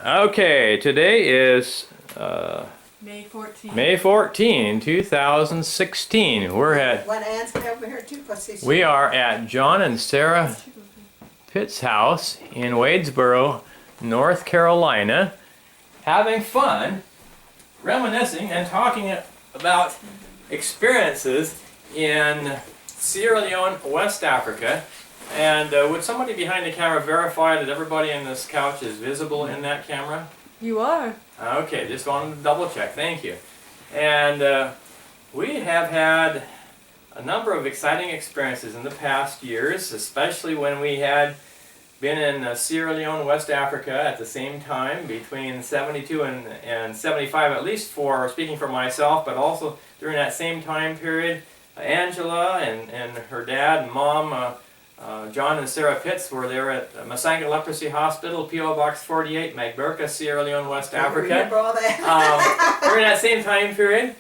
Okay, today is May 14, 2016. We are at John and Sarah Pitt's house in Wadesboro, North Carolina, having fun, reminiscing, and talking about experiences in Sierra Leone, West Africa. And would somebody behind the camera verify that everybody in this couch is visible in that camera? You are. Okay, just wanted to double check. Thank you. And we have had a number of exciting experiences in the past years, especially when we had been in Sierra Leone, West Africa at the same time between 72 and 75, at least for speaking for myself, but also during that same time period, Angela and her dad and mom, John and Sarah Pitts, were there at Masanga Leprosy Hospital, P.O. Box 48, Magburka, Sierra Leone, West Africa. Remember all that? During that same time period.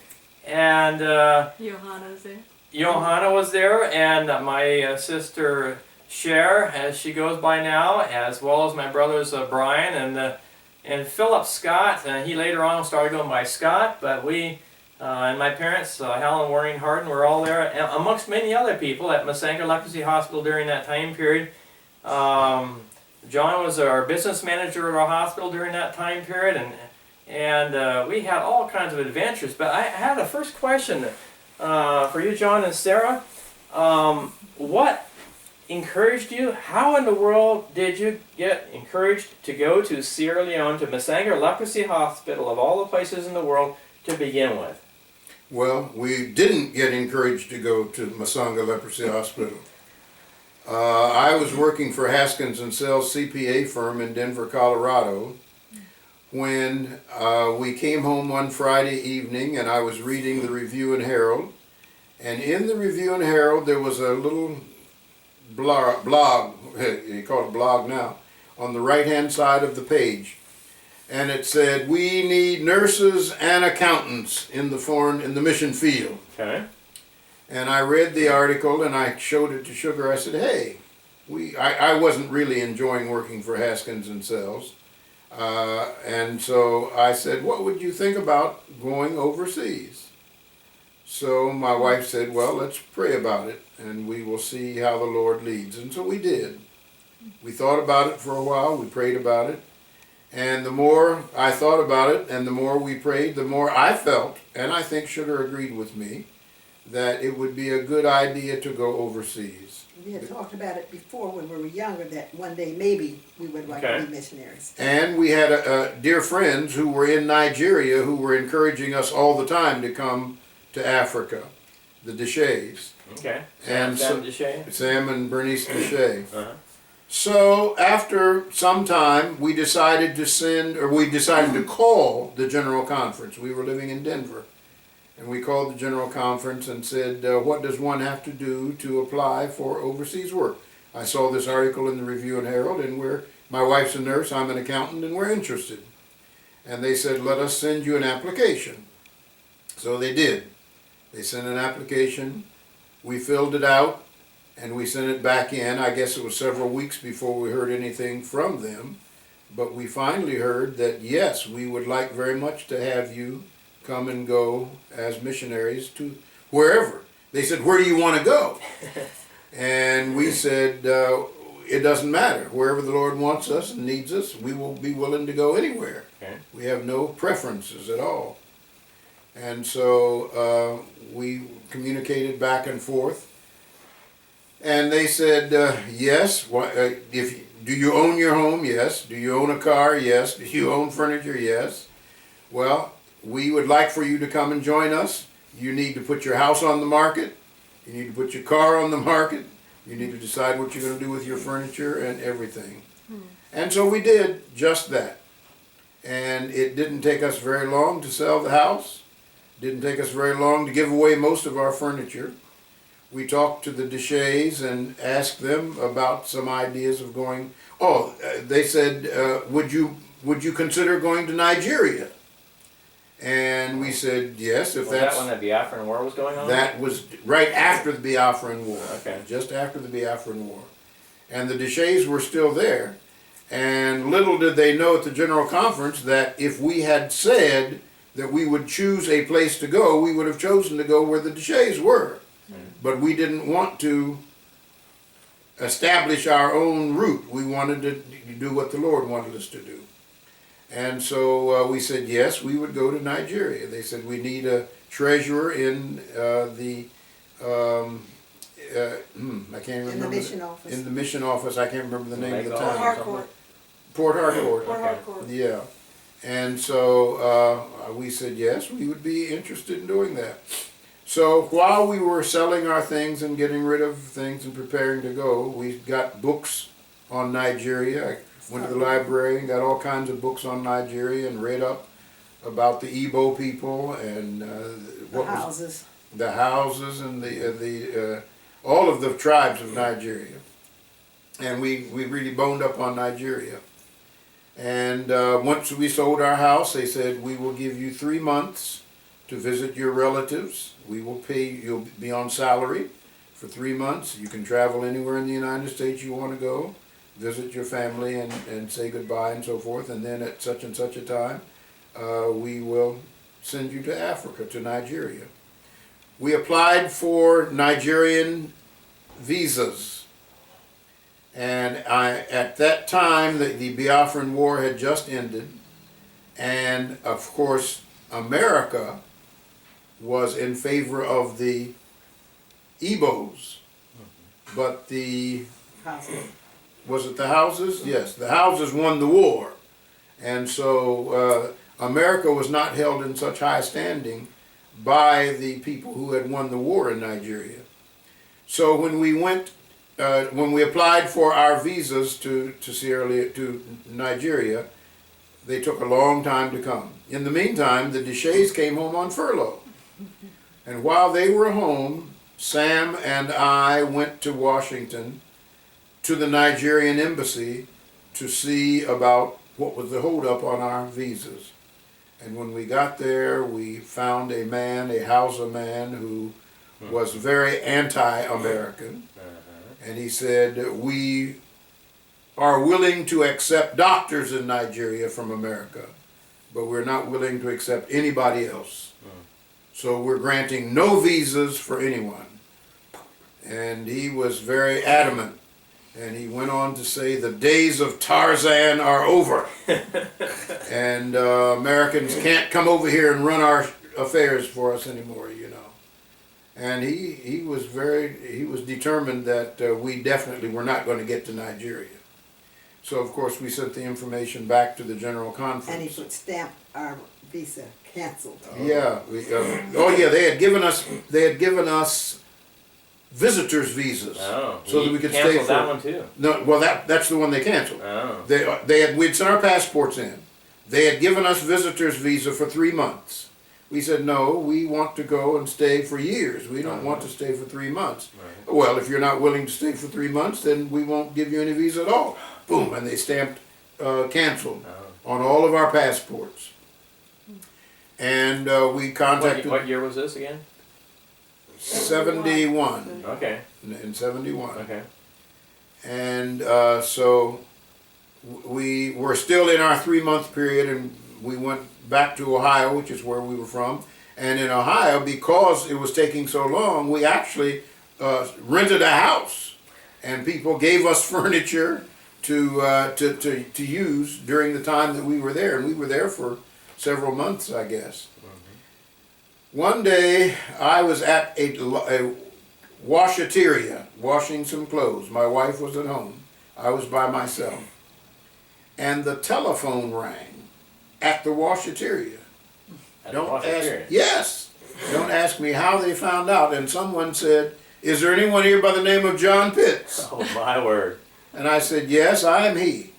And Johanna was there. Johanna was there, and my sister Cher, as she goes by now, as well as my brothers Brian and Philip Scott. He later on started going by Scott, but we and my parents, Helen and Maureen Harden, were all there, amongst many other people at Masanga Leprosy Hospital during that time period. John was our business manager at our hospital during that time period, and we had all kinds of adventures. But I had a first question for you, John and Sarah. What encouraged you? How in the world did you get encouraged to go to Sierra Leone, to Masanga Leprosy Hospital, of all the places in the world, to begin with? Well, we didn't get encouraged to go to Masanga Leprosy Hospital. I was working for Haskins & Sells CPA firm in Denver, Colorado, when we came home one Friday evening and I was reading the Review and Herald. And in the Review and Herald there was a little blog, you call it blog now, on the right-hand side of the page. And it said, "We need nurses and accountants in the mission field." Okay. And I read the article and I showed it to Sugar. I said, "Hey, I wasn't really enjoying working for Haskins & Sells. And so I said, what would you think about going overseas?" So my wife said, "Well, let's pray about it and we will see how the Lord leads." And so we did. We thought about it for a while, we prayed about it. And the more I thought about it and the more we prayed, the more I felt, and I think Sugar agreed with me, that it would be a good idea to go overseas. We had talked about it before when we were younger, that one day maybe we would like to be missionaries. And we had dear friends who were in Nigeria who were encouraging us all the time to come to Africa, the Deshays. Okay. And Sam Deshay? Sam and Bernice Deshay. Uh-huh. So after some time, we decided to call the General Conference. We were living in Denver. And we called the General Conference and said, what does one have to do to apply for overseas work? I saw this article in the Review and Herald, and my wife's a nurse, I'm an accountant, and we're interested. And they said, let us send you an application. So they did. They sent an application. We filled it out, and we sent it back in. I guess it was several weeks before we heard anything from them. But we finally heard that, yes, we would like very much to have you come and go as missionaries to wherever. They said, where do you want to go? And we said, it doesn't matter. Wherever the Lord wants us and needs us, we will be willing to go anywhere. Okay. We have no preferences at all. And so we communicated back and forth. And they said, yes, do you own your home? Yes. Do you own a car? Yes. Do you own furniture? Yes. Well, we would like for you to come and join us. You need to put your house on the market. You need to put your car on the market. You need to decide what you're going to do with your furniture and everything. And so we did just that. And it didn't take us very long to sell the house. Didn't take us very long to give away most of our furniture. We talked to the Deshays and asked them about some ideas of going. They said, would you consider going to Nigeria? And we said yes, if that's... Was that when the Biafran War was going on? That was right after the Biafran War. Okay. Just after the Biafran War. And the Deshays were still there. And little did they know at the General Conference that if we had said that we would choose a place to go, we would have chosen to go where the Deshays were. But we didn't want to establish our own route. We wanted to do what the Lord wanted us to do. And so we said, yes, we would go to Nigeria. They said, we need a treasurer in I can't remember. In the mission office. In the mission office, I can't remember the name of the Lagos. town. Harcourt. Port Harcourt. Port Okay. Harcourt. Yeah. And so we said, yes, we would be interested in doing that. So while we were selling our things and getting rid of things and preparing to go, we got books on Nigeria. I went to the library and got all kinds of books on Nigeria and read up about the Igbo people and The houses. the houses and the all of the tribes of Nigeria. And we really boned up on Nigeria. And once we sold our house, they said, we will give you 3 months to visit your relatives. We will pay, you'll be on salary for 3 months. You can travel anywhere in the United States you want to go, visit your family and say goodbye and so forth. And then at such and such a time, we will send you to Africa, to Nigeria. We applied for Nigerian visas. And at that time, the Biafran War had just ended. And of course, America was in favor of the Igbos. But was it the houses? Yes, the houses won the war. And so America was not held in such high standing by the people who had won the war in Nigeria. So when we applied for our visas to Nigeria, they took a long time to come. In the meantime, the Deshays came home on furlough. And while they were home, Sam and I went to Washington to the Nigerian embassy to see about what was the holdup on our visas. And when we got there, we found a man, a Hausa man, who was very anti-American. And he said, we are willing to accept doctors in Nigeria from America, but we're not willing to accept anybody else. So we're granting no visas for anyone. And he was very adamant. And he went on to say, the days of Tarzan are over. And Americans can't come over here and run our affairs for us anymore, you know. And he was determined that we definitely were not going to get to Nigeria. So of course we sent the information back to the General Conference. And he put stamp our visa canceled. Yeah. Yeah. They had given us visitors visas. Oh, so that we could stay canceled for that one too. No, well that's the one they canceled. Oh. We'd sent our passports in. They had given us visitors visa for 3 months. We said, no, we want to go and stay for years. We don't want to stay for 3 months. Right. Well, if you're not willing to stay for 3 months, then we won't give you any visa at all. Boom, and they stamped canceled on all of our passports. And we contacted... What year was this again? 71. Okay. In 71. Okay. And so we were still in our 3-month period, and we went back to Ohio, which is where we were from. And in Ohio, because it was taking so long, we actually rented a house, and people gave us furniture to use during the time that we were there, and we were there for several months, I guess. One day, I was at a washateria, washing some clothes. My wife was at home. I was by myself. And the telephone rang at the washateria. Yes. Don't ask me how they found out. And someone said, is there anyone here by the name of John Pitts? Oh, my word. And I said, yes, I am he.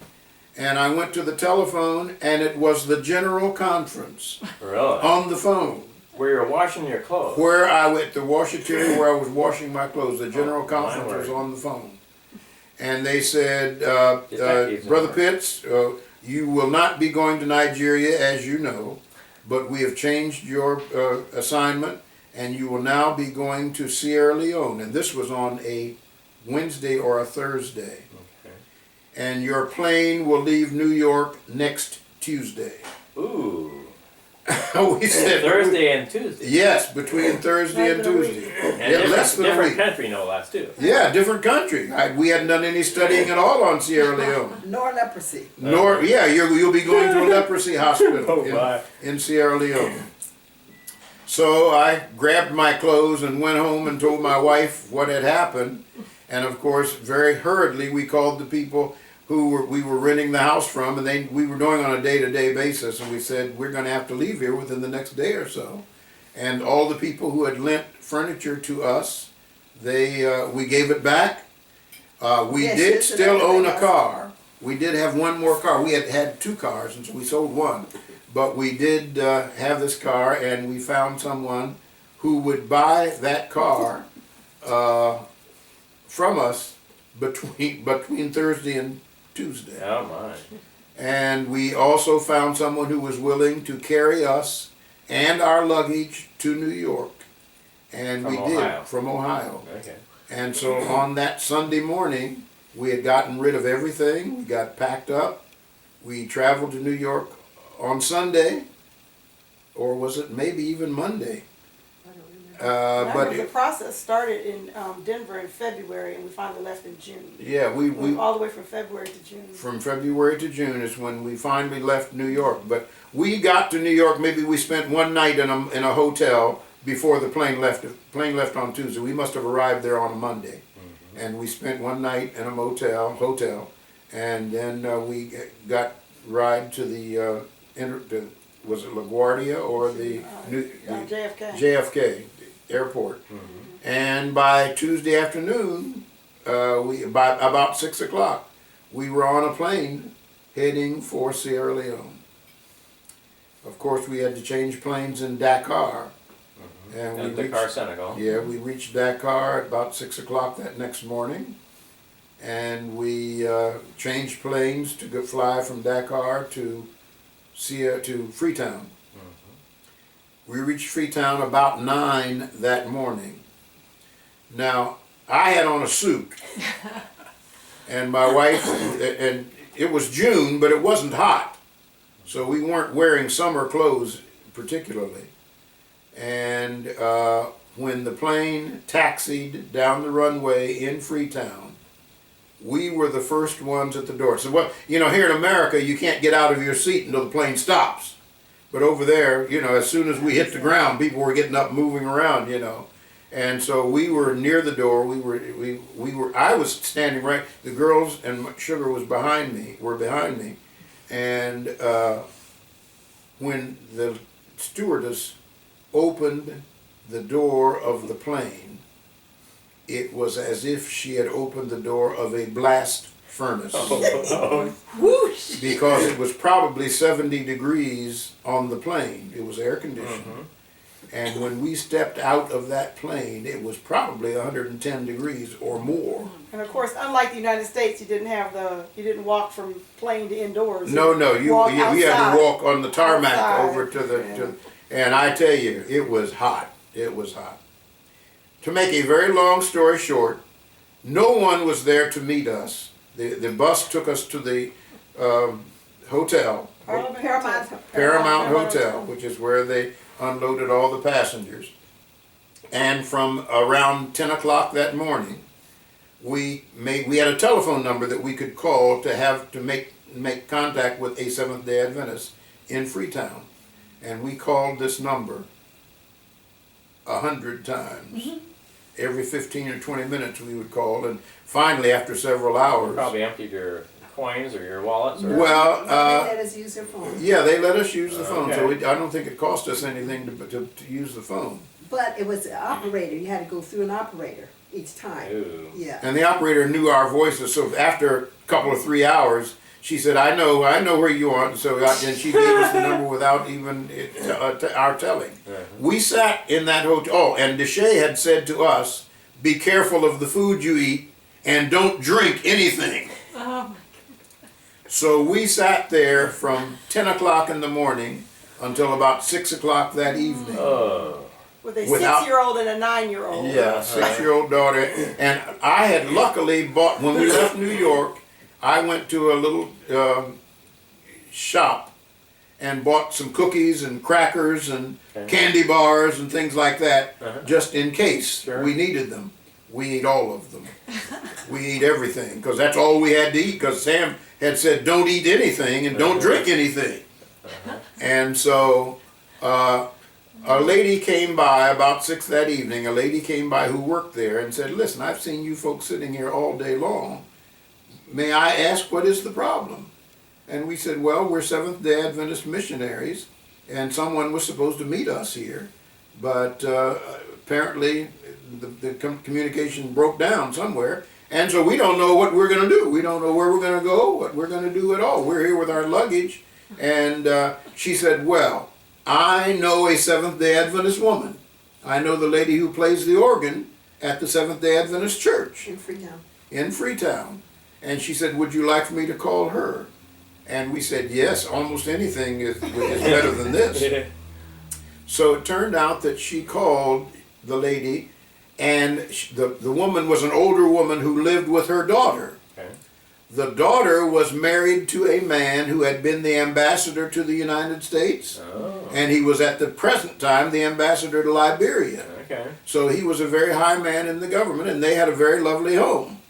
And I went to the telephone, and it was the General Conference. Really? On the phone. Where you were washing your clothes? Where I went to washateria, where I was washing my clothes. The General Conference was on the phone. And they said, Brother Pitts, you will not be going to Nigeria, as you know, but we have changed your assignment, and you will now be going to Sierra Leone. And this was on a Wednesday or a Thursday. Okay. and your plane will leave New York next Tuesday. Ooh. We said Thursday and Tuesday. yes, between Thursday and Less than a week. Tuesday. And Yeah, less than a different week. country, no less, too. Yeah, different country. We hadn't done any studying at all on Sierra Leone. Nor leprosy. Nor, yeah, you'll be going to a leprosy hospital Oh, my. in Sierra Leone. So I grabbed my clothes and went home and told my wife what had happened. And of course, very hurriedly, we called the people we were renting the house from, and we were doing on a day-to-day basis. And we said, we're going to have to leave here within the next day or so. And all the people who had lent furniture to us, we gave it back. We Yes, did yes, and still own a everything else. car. We did have one more car. We had two cars, and so we sold one. But we did have this car, and we found someone who would buy that car from us between Thursday and Tuesday. Oh, my. And we also found someone who was willing to carry us and our luggage to New York. And From we Ohio. did, from Ohio. Okay. And so on that Sunday morning, we had gotten rid of everything. We got packed up. We traveled to New York on Sunday, or was it maybe even Monday? Remember, the process started in Denver in February, and we finally left in June. Yeah, we All the way from February to June. from February to June is when we finally left New York. But we got to New York. Maybe we spent one night in a hotel before the plane left. The plane left on Tuesday. We must have arrived there on a Monday, and we spent one night in a hotel, and then we got ride to the was it LaGuardia or the JFK. JFK airport. And by Tuesday afternoon, by about 6 o'clock, we were on a plane heading for Sierra Leone. Of course, we had to change planes in Dakar. And And we Dakar, Senegal. yeah, we reached Dakar at about 6 o'clock that next morning. And we changed planes to go fly from Dakar to Freetown. We reached Freetown about 9 that morning. Now, I had on a suit, and my wife, and it was June, but it wasn't hot, so we weren't wearing summer clothes particularly. And when the plane taxied down the runway in Freetown, we were the first ones at the door. So, here in America, you can't get out of your seat until the plane stops. But over there, as soon as we hit the ground, people were getting up, moving around, And so we were near the door. I was standing right. The girls and Sugar were behind me. And when the stewardess opened the door of the plane, it was as if she had opened the door of a blast furnace. Whoosh! Because it was probably 70 degrees on the plane. It was air conditioned. And when we stepped out of that plane, it was probably 110 degrees or more. And of course, unlike the United States, you didn't walk from plane to indoors. No, you had to outside. walk on the tarmac Outside. over and I tell you, it was hot. It was hot. To make a very long story short, no one was there to meet us. The bus took us to the hotel, Paramount Hotel, which is where they unloaded all the passengers. And from around 10 o'clock that morning, we had a telephone number that we could call to make contact with a Seventh-day Adventist in Freetown. And we called this number 100 times. Every 15 or 20 minutes we would call, and finally after several hours... You probably emptied your coins or your wallets? Or Well, They let us use their phone. yeah, they let us use the phone, so Okay. I don't think it cost us anything to use the phone. But it was an operator. You had to go through an operator each time. Ooh. Yeah. And the operator knew our voices, so after a couple of 3 hours, she said, I know where you are, and she gave us the number without even our telling. We sat in that hotel, and Deshay had said to us, be careful of the food you eat, and don't drink anything. Oh, So we sat there from 10 o'clock in the morning until about 6 o'clock that evening. With a Without- 6-year-old and a 9-year-old. Yeah, 6-year-old daughter. And I had luckily bought, when we left New York, I went to a little shop and bought some cookies and crackers and candy bars and things like that, just in case we needed them. We ate all of them. We ate everything, because that's all we had to eat, because Sam had said don't eat anything and don't drink anything. And so a lady came by about 6 that evening, a lady came by who worked there and said, listen, I've seen you folks sitting here all day long. May I ask what is the problem? And we said, well, we're Seventh-day Adventist missionaries, and someone was supposed to meet us here, but apparently the communication broke down somewhere, and so we don't know what we're going to do. We don't know where we're going to go, what we're going to do at all. We're here with our luggage. And she said, well, I know a Seventh-day Adventist woman. I know the lady who plays the organ at the Seventh-day Adventist Church. In Freetown. In Freetown. And she said, would you like for me to call her? And we said, yes, almost anything is better than this. So it turned out that she called the lady, and the woman was an older woman who lived with her daughter. Okay. The daughter was married to a man who had been the ambassador to the United States, and he was at the present time the ambassador to Liberia. Okay. So he was a very high man in the government, and they had a very lovely home.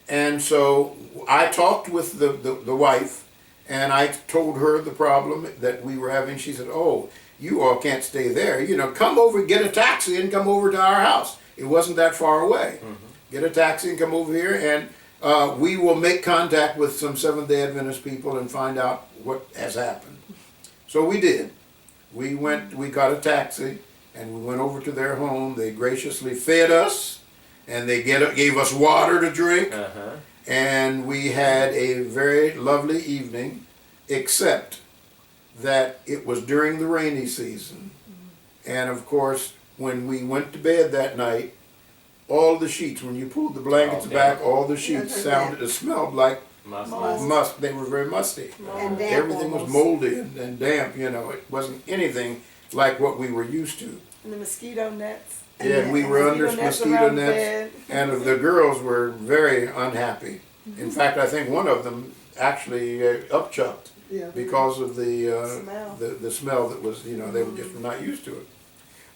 And so I talked with the wife, and I told her the problem that we were having. She said, oh, you all can't stay there. You know, come over, get a taxi and come over to our house. It wasn't that far away. Get a taxi and come over here, and we will make contact with some Seventh-day Adventist people and find out what has happened. So we did. We got a taxi, and we went over to their home. They graciously fed us, and they gave us water to drink. And we had a very lovely evening, except that it was during the rainy season. And of course, when we went to bed that night, all the sheets, when you pulled the blankets back, all the sheets smelled like musk. They were very musty. And damp. Everything was moldy and damp, you know. It wasn't anything like what we were used to. And the mosquito nets. Yeah, we were under mosquito nets, and the girls were very unhappy. In fact, I think one of them actually upchucked because of the smell that was, you know, they were just not used to it.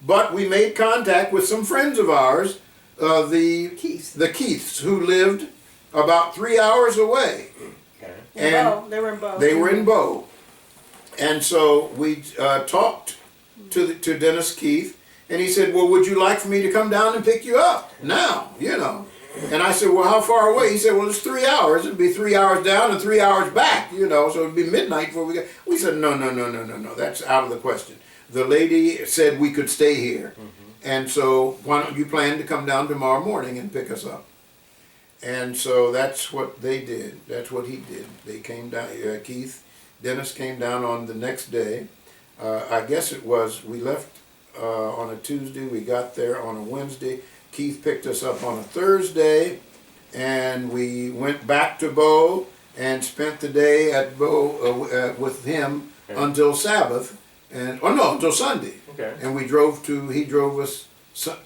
But we made contact with some friends of ours, the Keiths, who lived about 3 hours away. And they were in Bow. They were in Bow. And so we talked to Dennis Keith, and he said, well, would you like for me to come down and pick you up now, you know? And I said, well, how far away? He said, well, it's 3 hours. It'd be 3 hours down and 3 hours back, you know, so it'd be midnight before we got. We said, no, that's out of the question. The lady said we could stay here. And so why don't you plan to come down tomorrow morning and pick us up? And so that's what they did. That's what he did. They came down, Dennis came down on the next day. I guess it was, we left on a Tuesday, we got there on a Wednesday. Keith picked us up on a Thursday, and we went back to Bow and spent the day at Bow with him until Sabbath, until Sunday. And he drove us,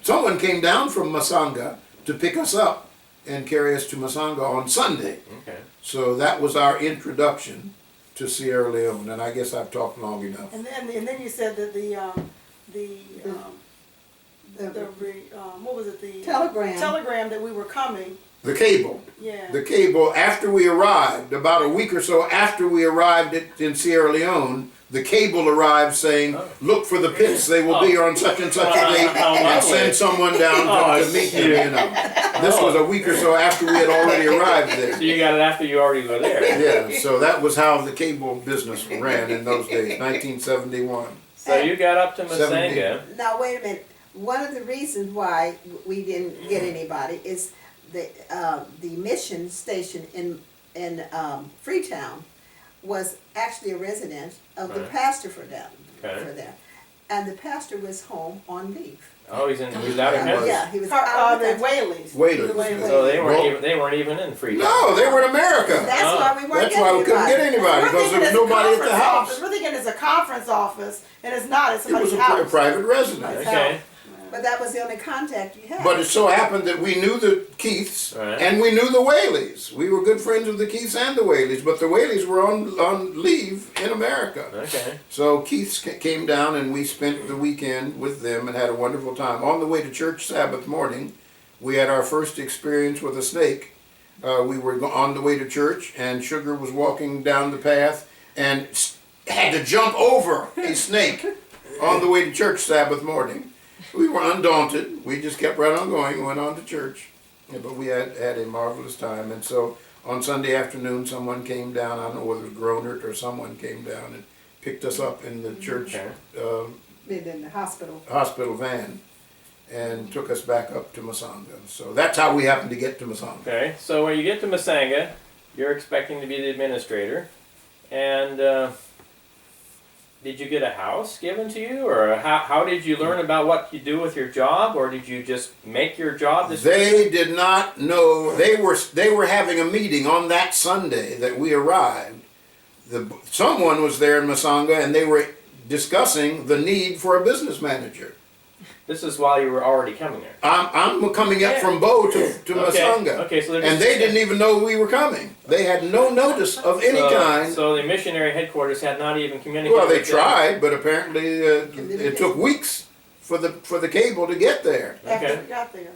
someone came down from Masanga to pick us up and carry us to Masanga on Sunday. So that was our introduction to Sierra Leone, and I guess I've talked long enough. And then you said that what was it? The telegram that we were coming. The cable. Yeah. The cable, after we arrived, about a week or so after we arrived in Sierra Leone, the cable arrived saying, look for the pits, they will be on such and such a date, and send someone down to meet them, you know. This was a week or so after we had already arrived there. So you got it after you already were there. Yeah, so that was how the cable business ran in those days, 1971. So you got up to Masanga. Now wait a minute. One of the reasons why we didn't get anybody is the mission station in Freetown was actually a resident of the pastor for them. And the pastor was home on leave. Oh, he's out of country. Yeah, he was out of Whaley's. So they weren't even in Freetown. No, they were in America. That's why we weren't That's why we couldn't get anybody, because there was nobody at the house. We're thinking it's a conference office, and it's not. It's It was somebody's house. a private residence. Okay. But that was the only contact you had. But it so happened that we knew the Keiths Right. and we knew the Whaleys. We were good friends with the Keiths and the Whaleys, but the Whaleys were on leave in America. Okay. So Keiths came down and we spent the weekend with them and had a wonderful time. On the way to church Sabbath morning, we had our first experience with a snake. We were on the way to church and Sugar was walking down the path and had to jump over a snake on the way to church Sabbath morning. We were undaunted. We just kept right on going and went on to church. Yeah, but we had a marvelous time. And so on Sunday afternoon, someone came down. I don't know whether it was Gronert or someone came down and picked us up in the church In the hospital. hospital van and took us back up to Masanga. So that's how we happened to get to Masanga. Okay. So when you get to Masanga, you're expecting to be the administrator, and did you get a house given to you, or how did you learn about what you do with your job, or did you just make your job this? They did not know. They were having a meeting on that Sunday that we arrived. Someone was there in Masanga, and they were discussing the need for a business manager. This is while you were already coming there. I'm coming up from Bo to Masanga. Okay, so and they didn't even know we were coming. They had no notice of any kind. So the missionary headquarters had not even communicated. Well, they with them. tried, but apparently it took weeks for the cable to get there. After Okay. we got there.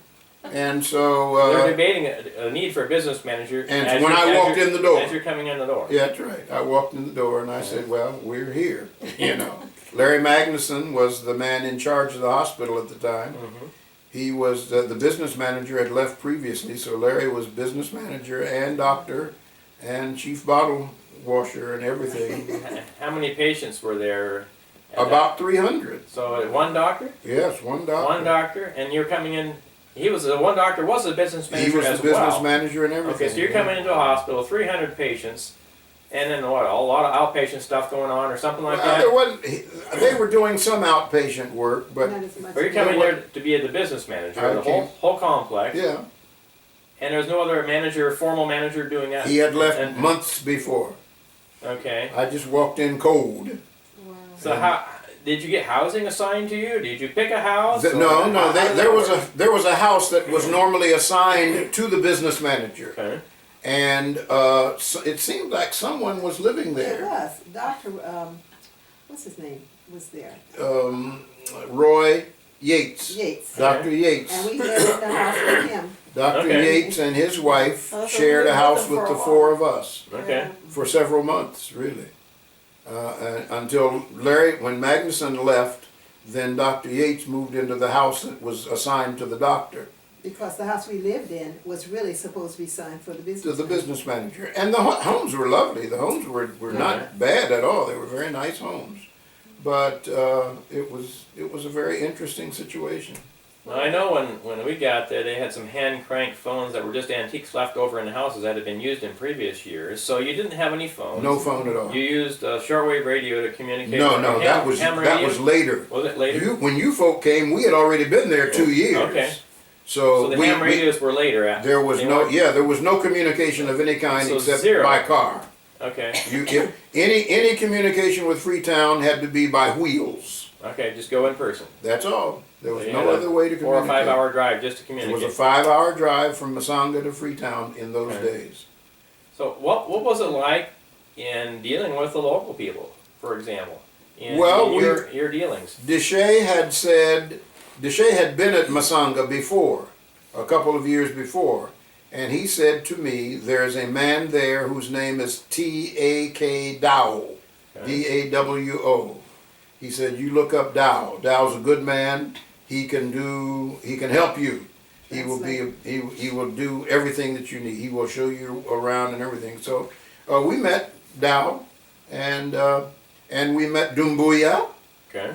And so They're debating a need for a business manager. and when I walked in the door, as you're coming in the door. yeah, that's right. I walked in the door and I said, "Well, we're here." You know, Larry Magnuson was the man in charge of the hospital at the time. Mm-hmm. He was the business manager had left previously, so Larry was business manager and doctor and chief bottle washer and everything. How many patients were there? About 300. So one doctor. Yes, one doctor. One doctor, and you're coming in. He was the one doctor. Was a business manager He was as the business well. manager and everything. Okay, so you're coming into a hospital, 300 patients, and then what? A lot of outpatient stuff going on, or something like Well, that. there wasn't. They were doing some outpatient work, but Not as much. Or you're coming there to be the business manager of the whole complex, yeah, and there's no other manager, formal manager doing that. he had left And- months before. Okay. I just walked in cold. Wow. So how did you get housing assigned to you? Did you pick a house? or No, how did there that was work? there was a house that was normally assigned to the business manager, Okay. and it seemed like someone was living It there. was. Dr. What's his name? Was there. Roy Yates, Yates. Dr. Yates. And we lived in the house with him. Dr. Okay. Yates and his wife Oh, so shared we a lived house with with them the for a four of us Okay. for several months, really. Until Larry, when Magnuson left, then Dr. Yates moved into the house that was assigned to the doctor, Because the house we lived in was really supposed to be signed for the business. to the business manager. And the homes were lovely. The homes were not bad at all. They were very nice homes. But it was a very interesting situation. Well, I know when we got there, they had some hand crank phones that were just antiques left over in the houses that had been used in previous years. So you didn't have any phones. No phone at all. You used a shortwave radio to communicate. No, or that was ham radio? later. Was it later? When you folk came, we had already been there 2 years. Okay. So, So the we, ham radios were later. there was they no weren't- there was no communication of any kind So except zero. by car. Okay. If any communication with Freetown had to be by wheels. Okay, just go in person. That's all. There was So you no had a other way to 4 or communicate. 5 hour drive just to It communicate. was a 5-hour drive from Masanga to Freetown in those Okay. days. So what was it like in dealing with the local people, for example? In your dealings. Deshay had been at Masanga before, a couple of years before, and he said to me, there's a man there whose name is T.A.K. Dow, D-A-W-O. He said, you look up Dow. Dow's a good man. He can help you. He will do everything that you need. He will show you around and everything. So we met Dow, and we met Dumbuya. Okay.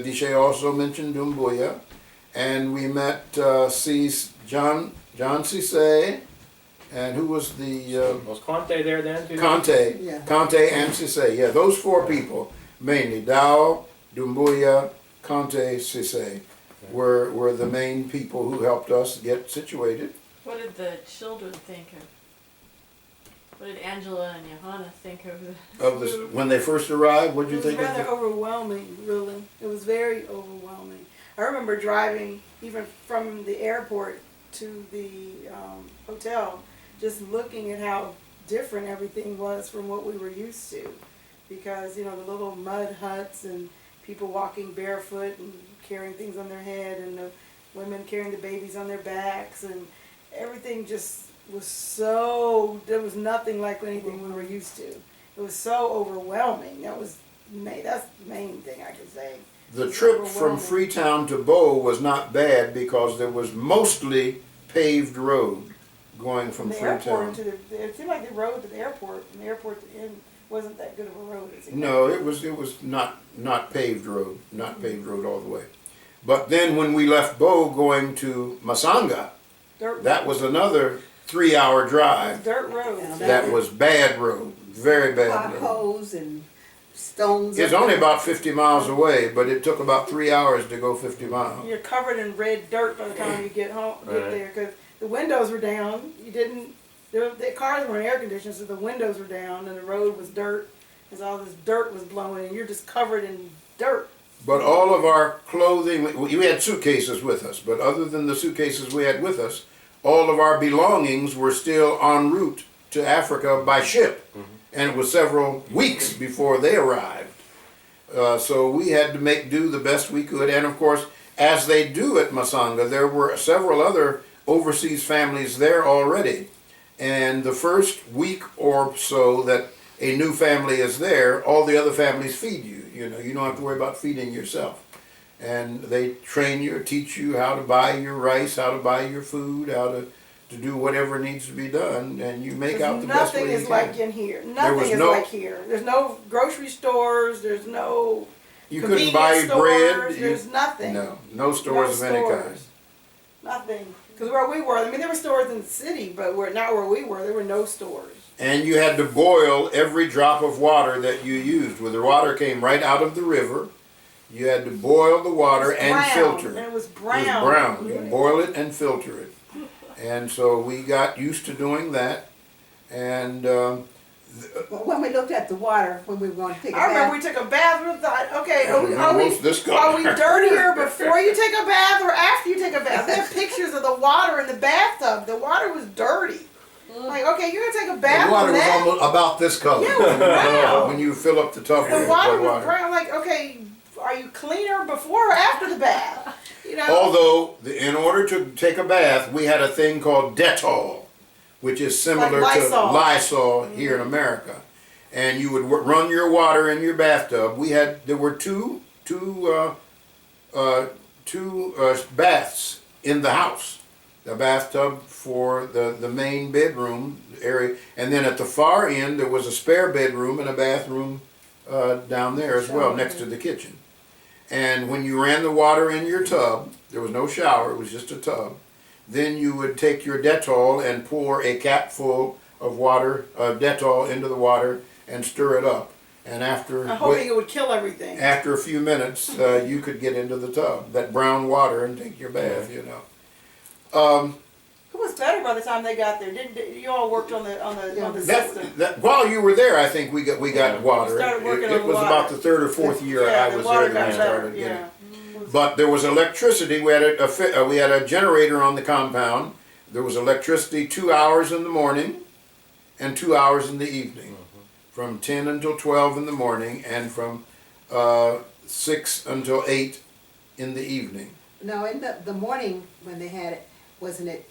Deshay also mentioned Dumbuya, and we met John Cisse, and who was the Was Conte there then too? Conte, Yeah. Conte and Cisse. Yeah, those four people mainly. Dow, Dumbuya, Conte, Cisse were the main people who helped us get situated. What did the children think of? What did Angela and Johanna think of the Of this, when they first arrived, what did It you was think? rather overwhelming, really. It was very overwhelming. I remember driving even from the airport to the hotel, just looking at how different everything was from what we were used to. Because, you know, the little mud huts and people walking barefoot and carrying things on their head, and the women carrying the babies on their backs, and everything just was so, there was nothing like anything we were used to. It was so overwhelming. That's the main thing I could say. The trip from Freetown to Bow was not bad because there was mostly paved road going from The Freetown. airport it seemed like the road to the airport, from the airport to the inn, wasn't that good of a road. No, it was not paved road, not paved road all the way. But then when we left Bow going to Masanga, that was another 3-hour drive. Dirt road. That was bad road, very bad road. Potholes and stones. It's only about 50 miles away, but it took about 3 hours to go 50 miles. You're covered in red dirt by the time you get home, get there, because the windows were down. The cars weren't air conditioned, so the windows were down, and the road was dirt, because all this dirt was blowing, and you're just covered in dirt. But all of our clothing, we had suitcases with us, but other than the suitcases we had with us, all of our belongings were still en route to Africa by ship. And it was several weeks before they arrived. So we had to make do the best we could. And of course, as they do at Masanga, there were several other overseas families there already. And the first week or so that a new family is there, all the other families feed you. You know, you don't have to worry about feeding yourself. And they train you, teach you how to buy your rice, how to buy your food, how to do whatever needs to be done, and you make out the best way you can. Nothing is like in here. Nothing is like here. There's no grocery stores. There's no You couldn't buy bread. There's nothing. No stores of any kind. Nothing. Because where we were, I mean, there were stores in the city, but not where we were. There were no stores. And you had to boil every drop of water that you used. When the water came right out of the river, you had to boil the water and filter. And it was brown. It was brown. You boil it and filter it. And so we got used to doing that. And when we looked at the water, when we were going to take a bath. I remember we took a bath. We thought, okay, are we color. dirtier before you take a bath or after you take a bath? They have pictures of the water in the bathtub. The water was dirty. Like, okay, you're going to take a bath. The water in that? was almost about this color. Yeah, it was brown. When you fill up the tub with The water water. was brown. Like, okay, are you cleaner before or after the bath? You know? Although, in order to take a bath, we had a thing called Dettol, which is similar like to Lysol here in America. And you would run your water in your bathtub. There were two baths in the house. The bathtub for the main bedroom area, and then at the far end there was a spare bedroom and a bathroom down there as well, next to the kitchen. And when you ran the water in your tub, there was no shower, it was just a tub, then you would take your Dettol and pour a cap full of water, Dettol into the water and stir it up. And after I'm hoping it would kill everything. After a few minutes, you could get into the tub, that brown water, and take your bath, you know. Who was better by the time they got there? Didn't you all worked on the system? While you were there, I think we got water. We started working on it was water. about the third or fourth year I was there that we started getting. Yeah. But there was electricity. We had a generator on the compound. There was electricity 2 hours in the morning and 2 hours in the evening, from 10 until 12 in the morning, and from 6 until 8 in the evening. No, in the morning when they had it, wasn't it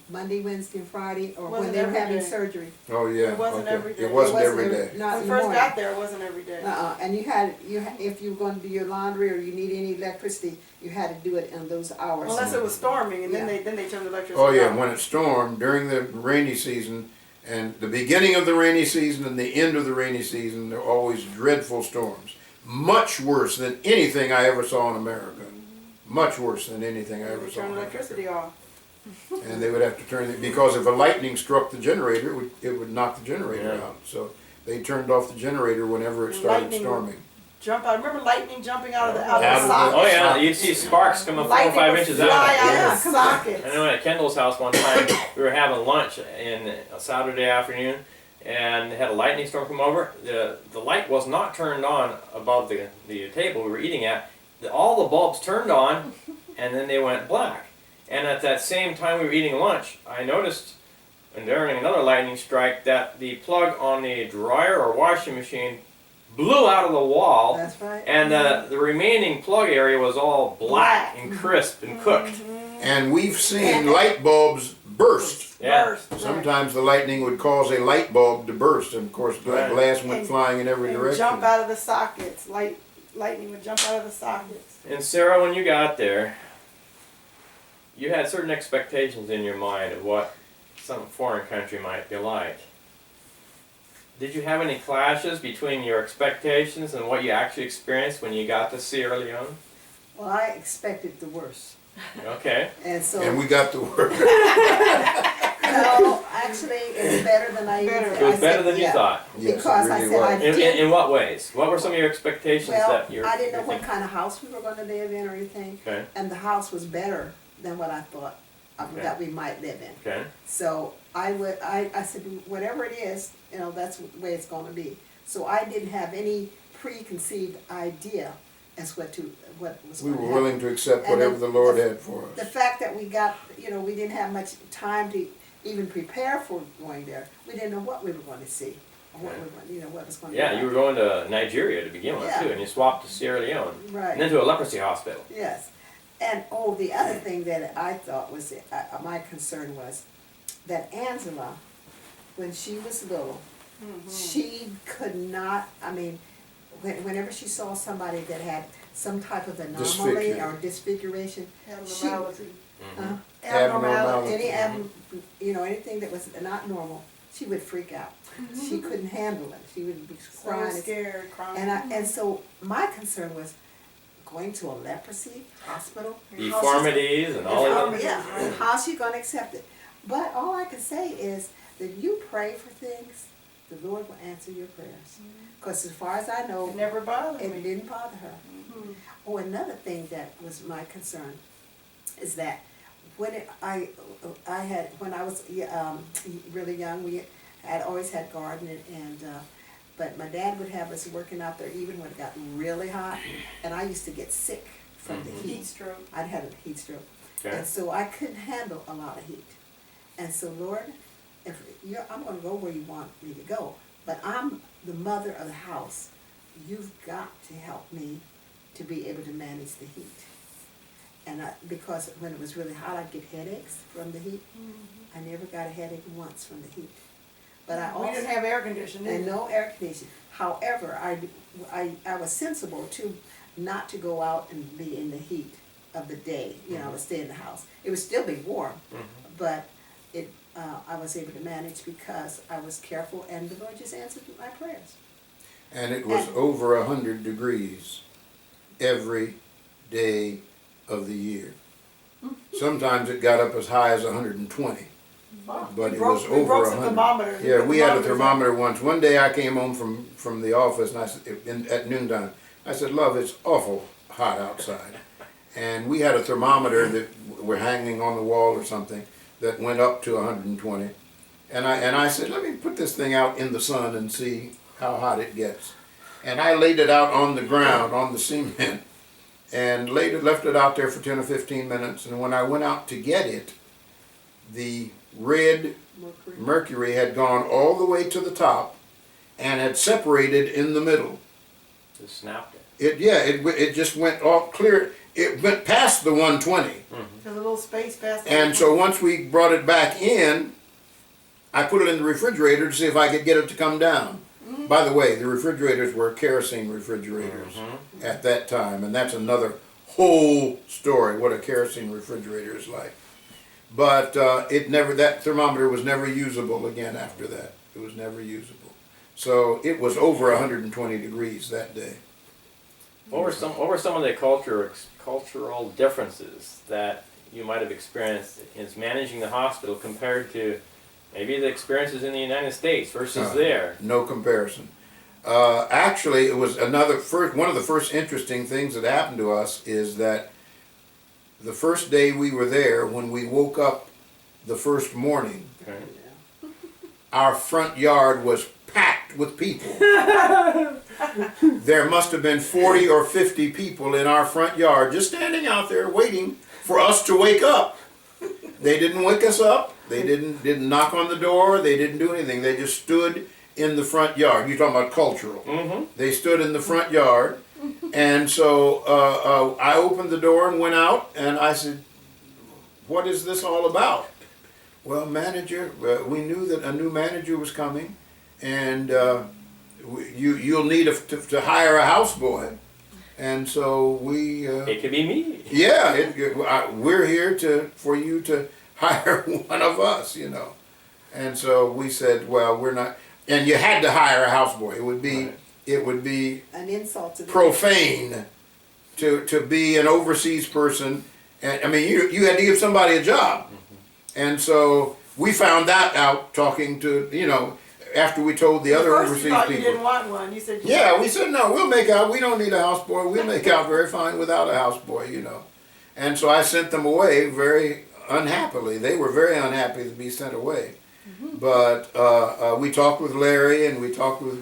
Monday, Wednesday, and Friday, or when they were having surgery? Oh yeah. It wasn't every day. It wasn't every day. Not When in we the first morning. got there, it wasn't every day. And you had if you were going to do your laundry or you need any electricity, you had to do it in those hours. Unless it was storming, and then they turned the electricity Oh yeah, off. when it stormed during the rainy season, and the beginning of the rainy season and the end of the rainy season, there were always dreadful storms. Much worse than anything I ever saw in America. Much worse than anything I ever saw in Turn the America. electricity off. And they would have to turn it, because if a lightning struck the generator, it would knock the generator out. So they turned off the generator whenever it started Lightning storming. Jump out. Remember lightning jumping out of the Out of the- socket? Oh yeah, you'd see sparks coming 4 or Lightning 5 would inches fly out. out of the sockets. I know at Kendall's house one time, we were having lunch in a Saturday afternoon, and they had a lightning storm come over. The light was not turned on above the table we were eating at. all the bulbs turned on, and then they went black. And at that same time we were eating lunch, I noticed, and during another lightning strike, that the plug on the dryer or washing machine blew out of the wall, That's right. and the remaining plug area was all black and crisp and cooked. And we've seen light bulbs burst. Yeah. Burst, right. Sometimes the lightning would cause a light bulb to burst, and of course Right. glass went And- flying in every And direction. jump out of the sockets. Lightning would jump out of the sockets. And Sarah, when you got there, you had certain expectations in your mind of what some foreign country might be like. Did you have any clashes between your expectations and what you actually experienced when you got to Sierra Leone? Well, I expected the worst, Okay. and so And we got the word. no, actually, it's better than I Better. even. It was I better said, than you yeah. thought. Yes, it Because I really said I was. did. In what ways? What were some of your expectations Well, that you're I didn't know you're what thinking? kind of house we were going to live in or anything, Okay. and the house was better than what I thought Okay. that we might live in. Okay. So I said, whatever it is, that's the way it's going to be. So I didn't have any preconceived idea as what was We going to were happen. willing to accept And whatever the Lord the- had for The us. fact that we got, we didn't have much time to even prepare for going there. We didn't know what we were going to see, or what we were what was going to Yeah, be. you were going to Nigeria to begin with Yeah. too, and you swapped to Sierra Leone, Right. and then to a leprosy hospital. Yes. And, the other thing that I thought was, my concern was that Angela, when she was little, she could not, whenever she saw somebody that had some type of anomaly Disfigure. or disfiguration, Abnormality. Mhm. any, Abnormality. anything that was not normal, she would freak out. She couldn't handle it. She would be So crying. scared, crying. And so my concern was going to a leprosy hospital. Deformities and all of that. Yeah, how's she gonna accept it? But all I can say is that you pray for things, the Lord will answer your prayers. Because as far as I know, It never bothered it me. didn't bother her. Mhm. Oh, another thing that was my concern is that when I was really young, we had always had gardening, but my dad would have us working out there even when it got really hot, and I used to get sick from the Heat heat. stroke. I'd had a heat stroke, Okay. and so I couldn't handle a lot of heat. And so, Lord, I'm going to go where you want me to go, but I'm the mother of the house. You've got to help me to be able to manage the heat. And because when it was really hot, I'd get headaches from the heat. I never got a headache once from the heat. But I We also, didn't have air conditioning. and no air conditioning. However, I was sensible to not to go out and be in the heat of the day. I would stay in the house. It would still be warm, but I was able to manage because I was careful, and the Lord just answered my prayers. And it was over 100 degrees every day of the year. Sometimes it got up as high as 120. But it was we over broke some 100. thermometers. Yeah, we had a Thermometers thermometer once. One day I came home from the office and I said, at noontime, I said, "Love, it's awful hot outside." And we had a thermometer that we're hanging on the wall or something that went up to 120. And I said, "Let me put this thing out in the sun and see how hot it gets." And I laid it out on the ground, on the cement, and left it out there for 10 or 15 minutes. And when I went out to get it, the red mercury had gone all the way to the top and had separated in the middle. Just snapped it. It just went all clear. It went past the 120. There's a little space past. And so once we brought it back in, I put it in the refrigerator to see if I could get it to come down. By the way, the refrigerators were kerosene refrigerators at that time, and that's another whole story, what a kerosene refrigerator is like. But that thermometer was never usable again after that. It was never usable. So it was over 120 degrees that day. What were some of the cultural differences that you might have experienced in managing the hospital compared to maybe the experiences in the United States versus there? No comparison. Actually, it was one of the first interesting things that happened to us is that the first day we were there, when we woke up the first morning, Okay. our front yard was packed with people. There must have been 40 or 50 people in our front yard just standing out there waiting for us to wake up. They didn't wake us up. They didn't knock on the door. They didn't do anything. They just stood in the front yard. You're talking about cultural. Mm-hmm. They stood in the front yard. And so I opened the door and went out, and I said, "What is this all about?" "Well, manager, we knew that a new manager was coming, and you'll need to hire a houseboy." And so we. It could be me. Yeah, we're here for you to hire one of us, you know. And so we said, "Well, we're not." And you had to hire a houseboy. It would be An insult to the profane to be an overseas person. And I mean, you had to give somebody a job. And so we found that out talking to, you know, after we told the other First overseas you thought people. you didn't want one. You said Yeah, we said, no, we'll make out. We don't need a houseboy. We'll make out very fine without a houseboy, you know. And so I sent them away very unhappily. They were very unhappy to be sent away. But we talked with Larry, and we talked with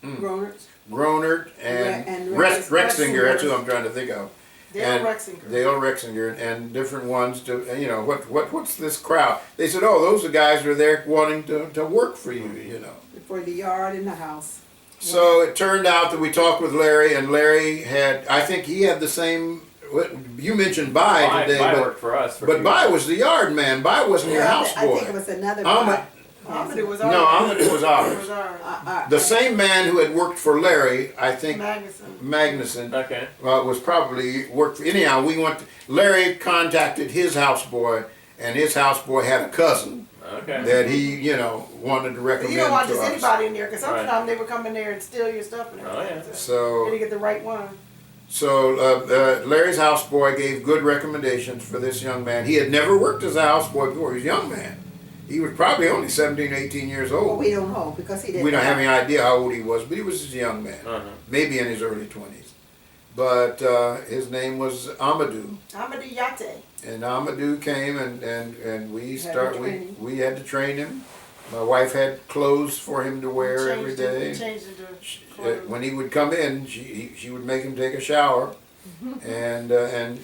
Groaners. Gronert and And Rexinger. That's who I'm trying to think of. Dale Rexinger. Dale Rexinger and different ones to, you know, what's this crowd? They said, "Oh, those are guys who are there wanting to work for you, you know." For the yard and the house. So it turned out that we talked with Larry, and Larry I think he had the same. You mentioned Bai today, Bai but worked for us. but Bai was the yard man. Bai wasn't your I think it houseboy. was another Ahmed- Amadou was No, ours. Amadou was It ours. was ours. The same man who had worked for Larry, I think, Magnuson. Magnuson, Okay. was probably worked for. Anyhow, Larry contacted his houseboy, and his houseboy had a cousin Okay. that he, you know, wanted to But recommend you don't want to just us. anybody in there, because Right. sometimes they would come in there and steal your stuff and Oh, everything. yeah. So you So, get the right one. Larry's houseboy gave good recommendations for this young man. He had never worked as a houseboy before. He was a young man. He was probably only 17, 18 years Well, old. we don't know because he didn't. We don't have any idea how old he was, but he was just a young man, Uh-huh. maybe in his early 20s. But his name was Amadou. Amadou Yate. And Amadou came and we Had to train him. we had to train him. My wife had clothes for him to wear every day. Changed into clothes. When he would come in, she would make him take a shower and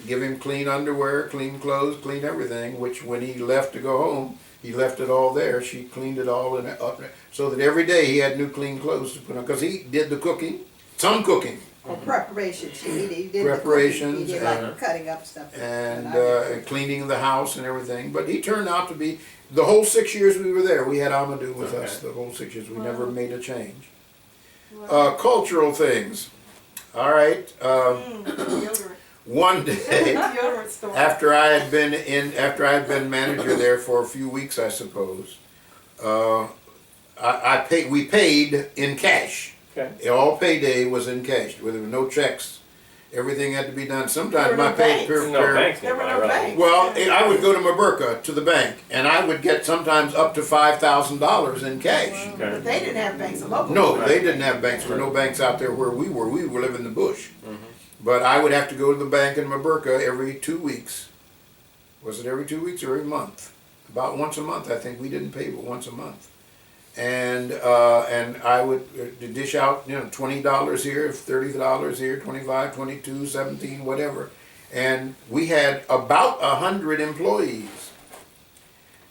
give him clean underwear, clean clothes, clean everything. Which when he left to go home, he left it all there. She cleaned it all up so that every day he had new clean clothes to put on. Because he did the cooking, some cooking. Or preparation. He did Preparations the cooking. He did and- like cutting up stuff. And But I- cleaning the house and everything. But he turned out to be, the whole 6 years we were there, we had Amadou with us the whole 6 years. We never made a change. Cultural things. All right. Deodorant. One day, Deodorant store. after I had been manager there for a few weeks, I suppose, we paid in cash. Okay. All payday was in cash. There were no checks. Everything had to be done. Sometimes There were my no pay banks. No banks There were nearby, no really. banks. Well, I would go to Maburka to the bank, and I would get sometimes up to $5,000 in cash. Okay. But they didn't have banks. A local. No, they didn't have banks. There were no banks out there where we were. We were living in the bush. But I would have to go to the bank in Maburka every 2 weeks. Was it every 2 weeks or every month? About once a month, I think. We didn't pay but once a month. And I would dish out, you know, $20 here, $30 here, 25, 22, 17, whatever. And we had about 100 employees.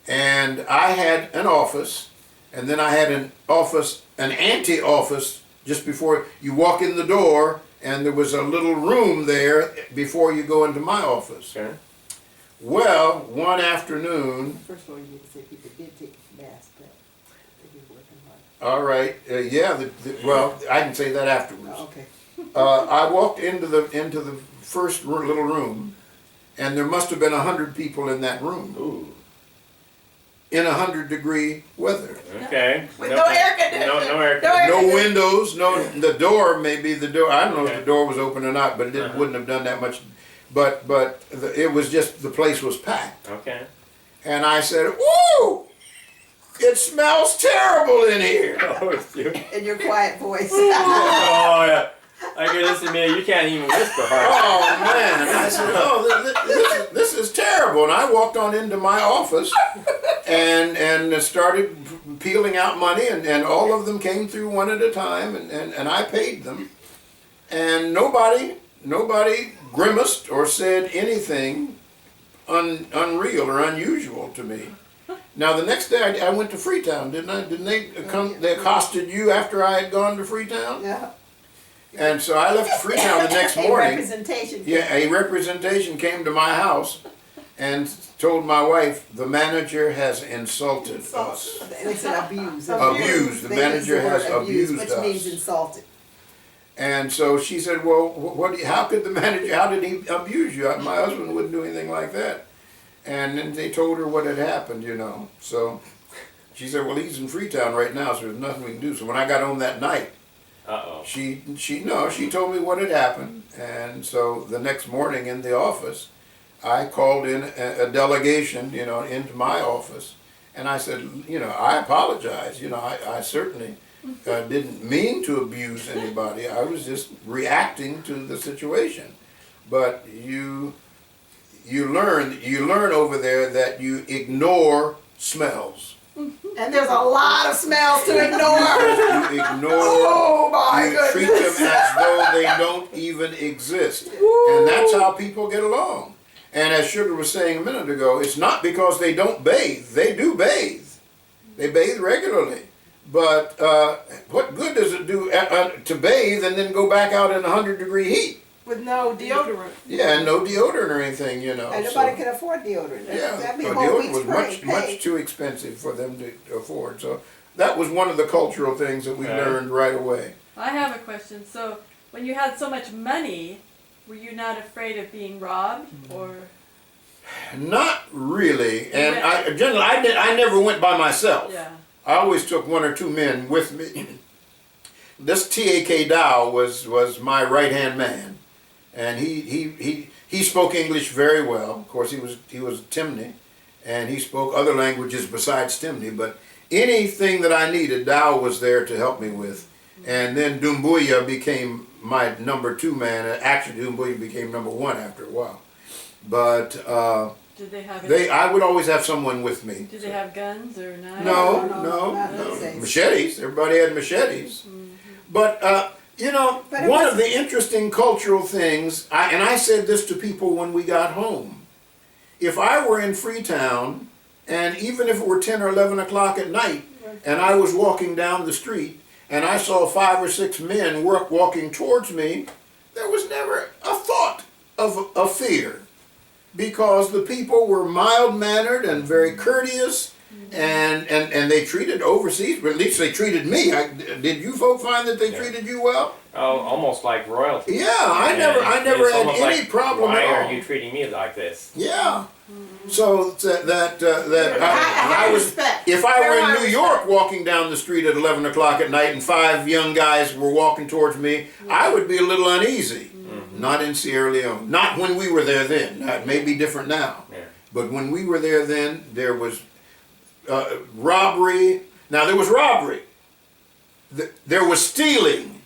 And I had an office, and then I had an ante-office just before you walk in the door, and there was a little room there before you go into my office. Okay. Well, one afternoon, First of all, you need to say people did take baths, but they were working hard. all right, well, I can say that afterwards. Oh, okay. I walked into the first little room, and there must have been 100 people in that room Ooh. in 100-degree weather. Okay. With no air conditioning. No air No air conditioning. No windows, the door, maybe the door, I don't know if Okay. the door was open or not, but it wouldn't have done that much. But it was just, the place was packed. Okay. And I said, "Ooh, it smells terrible in here." Oh, it's you. In your quiet voice. Oh, yeah. I can listen to me. You can't even whisper hard. Oh man! And I said, "Oh, this is terrible." And I walked on into my office, and started peeling out money, and all of them came through one at a time, and I paid them, and nobody grimaced or said anything unreal or unusual to me. Now the next day I went to Freetown, didn't I? Didn't they come? They accosted you after I had gone to Freetown, Yeah. and so I left Freetown the next morning. A representation. Yeah, a representation came to my house and told my wife, the manager has insulted us. They said abused. Abused. The They manager used the has word abused which us. means insulted. And so she said, well, how could the manager, how did he abuse you? My husband wouldn't do anything like that. And then they told her what had happened, you know. So she said, well, he's in Freetown right now, so there's nothing we can do. So when I got home that night, she told me what had happened. And so the next morning in the office, I called in a delegation, you know, into my office. And I said, you know, I apologize. You know, I certainly didn't mean to abuse anybody. I was just reacting to the situation. But you learn over there that you ignore smells. And there's a lot of smells to ignore. You ignore. Oh my you goodness. treat them as though they don't even exist. And that's how people get along. And as Sugar was saying a minute ago, it's not because they don't bathe. They do bathe. They bathe regularly. But what good does it do to bathe and then go back out in 100-degree heat? With no deodorant. Yeah, and no deodorant or anything, you know. And nobody can afford deodorant. Yeah, That'd be a so whole deodorant week's was pay. much too expensive for them to afford. So that was one of the cultural things that we learned right away. I have a question. So, when you had so much money, were you not afraid of being robbed, or? Not really, and I never went by myself. Yeah. I always took one or two men with me. This T.A.K. Dow was my right-hand man, and he spoke English very well. Of course, he was Timney, and he spoke other languages besides Timney. But anything that I needed, Dow was there to help me with. And then Dumbuya became my number 2 man. Actually, Dumbuya became number 1 after a while. But Did they have? I would always have someone with me. Did they have guns or knives? No, No. Machetes. Everybody had machetes. But you know, one of the interesting cultural things, and I said this to people when we got home. If I were in Freetown, and even if it were 10 or 11 o'clock at night, and I was walking down the street, and I saw 5 or 6 men walking towards me, there was never a thought of fear. Because the people were mild-mannered and very courteous, and they treated overseas, but at least they treated me. Did you folk find that they treated you well? Oh, almost like royalty. Yeah, I never It's had almost any like, problem why at all. are you treating me like this? Yeah. So I was, respect. if I were Very in high New York walking down the street at 11 o'clock at night and 5 young guys were walking towards me, I would be a little uneasy. Not in Sierra Leone. Not when we were there then. That may be different now. Yeah. But when we were there then, there was robbery. Now there was robbery. There was stealing.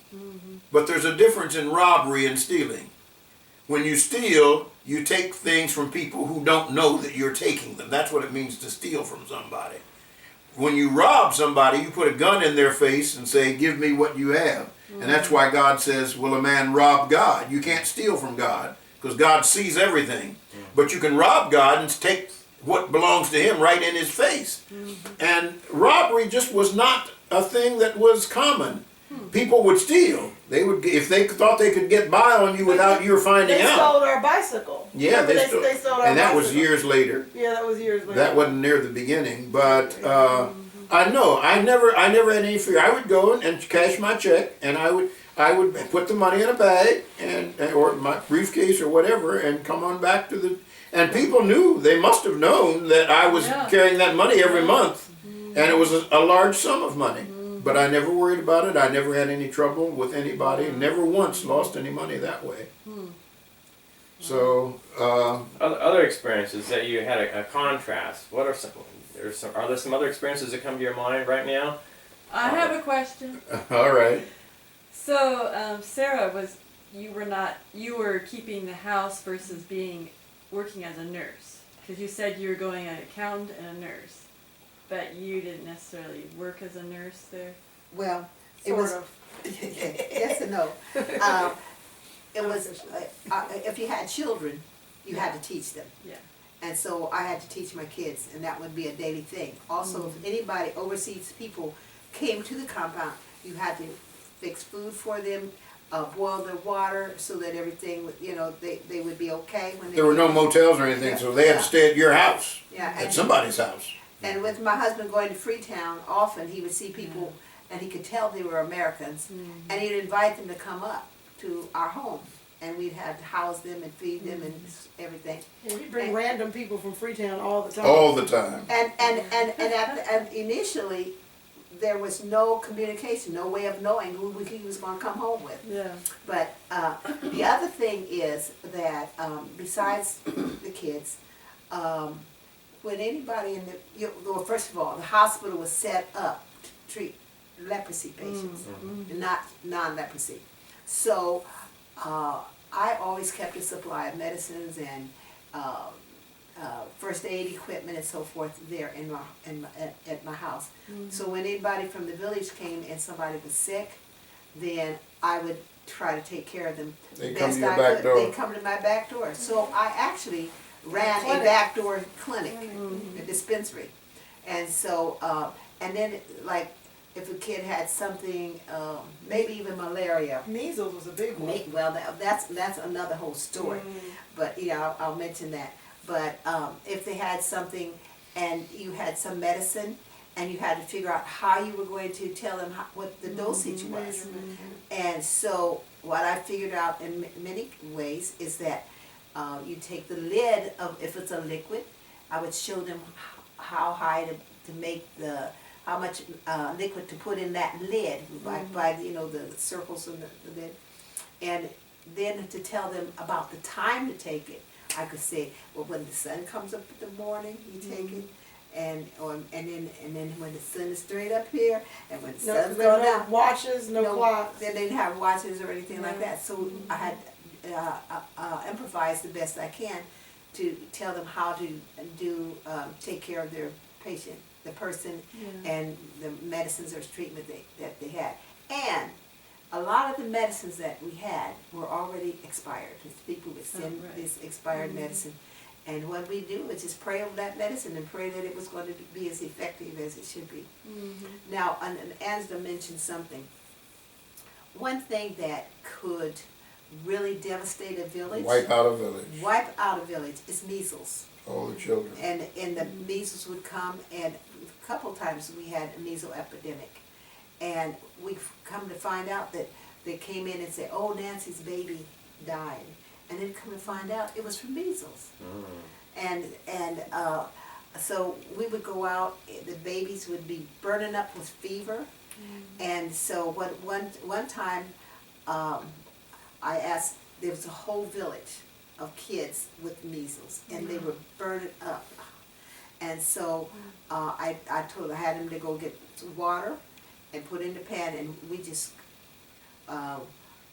But there's a difference in robbery and stealing. When you steal, you take things from people who don't know that you're taking them. That's what it means to steal from somebody. When you rob somebody, you put a gun in their face and say, give me what you have. And that's why God says, will a man rob God? You can't steal from God, because God sees everything. But you can rob God and take what belongs to him right in his face. And robbery just was not a thing that was common. People would steal. They would, if they thought they could get by on you without your finding They out. stole our bicycle. Yeah, Remember they stole. They stole our And that was bicycle. years later. Yeah, that was years later. That wasn't near the beginning, but I know I never had any fear. I would go and cash my check, and I would put the money in a bag or my briefcase or whatever, and come on back to the. And people knew. They must have known that I was carrying that money every month, and it was a large sum of money. But I never worried about it. I never had any trouble with anybody. Never once lost any money that way. So Other experiences that you had a contrast. What are some? Are there some other experiences that come to your mind right now? I have a question. all right. So, Sarah, you were keeping the house versus working as a nurse, because you said you were going an accountant and a nurse. bet you didn't necessarily work as a nurse there. Well, it Sort was, of. yes and no. It was, if you had children, you had to teach them. Yeah. And so I had to teach my kids, and that would be a daily thing. Also, if anybody, overseas people, came to the compound, you had to fix food for them, boil their water so that everything, they would be okay when they There were no came. motels or anything, so they had to stay at your house, Yeah, at somebody's house. and with my husband going to Freetown, often he would see people, and he could tell they were Americans, and he'd invite them to come up to our home, and we'd have to house them and feed them and everything. Yeah, we bring random people from Freetown all the time. All the time. And initially, there was no communication, no way of knowing who he was going to come home with. Yeah. But the other thing is that besides the kids, when anybody in the, well, first of all, the hospital was set up to treat leprosy patients, not non-leprosy. So I always kept a supply of medicines and first aid equipment and so forth there at my house. So when anybody from the village came and somebody was sick, then I would try to take care of them They the come best to your I back could. door. They come to my back door. So I actually ran a Clinic. backdoor clinic, a dispensary. And so, and then like if a kid had something, maybe even malaria. Measles was a big one. Well, that's another whole story. But I'll mention that. But if they had something and you had some medicine and you had to figure out how you were going to tell them what the dosage was. And so what I figured out in many ways is that you take the lid of, if it's a liquid, I would show them how high to make how much liquid to put in that lid by the circles in the lid. And then to tell them about the time to take it. I could say, well, when the sun comes up in the morning, you take it, and then when the sun is straight up here, and when the sun's No going down, watches, no clocks. they didn't have watches or anything like that. So I had improvised the best I can to tell them how to take care of their patient, the person, and the medicines or treatment that they had. And a lot of the medicines that we had were already expired. People would send this expired medicine. And what we do is just pray over that medicine and pray that it was going to be as effective as it should be. Now, and Angela mentioned something. One thing that could really devastate a village, Wipe out a village. Is measles. All the children. And the measles would come, and a couple times we had a measles epidemic. And we've come to find out that they came in and said, oh, Nancy's baby died. And then come to find out it was from measles. And so we would go out, the babies would be burning up with fever. And so one time I asked, there was a whole village of kids with measles, and they were burning up. And so I had them to go get some water and put in the pan, and we just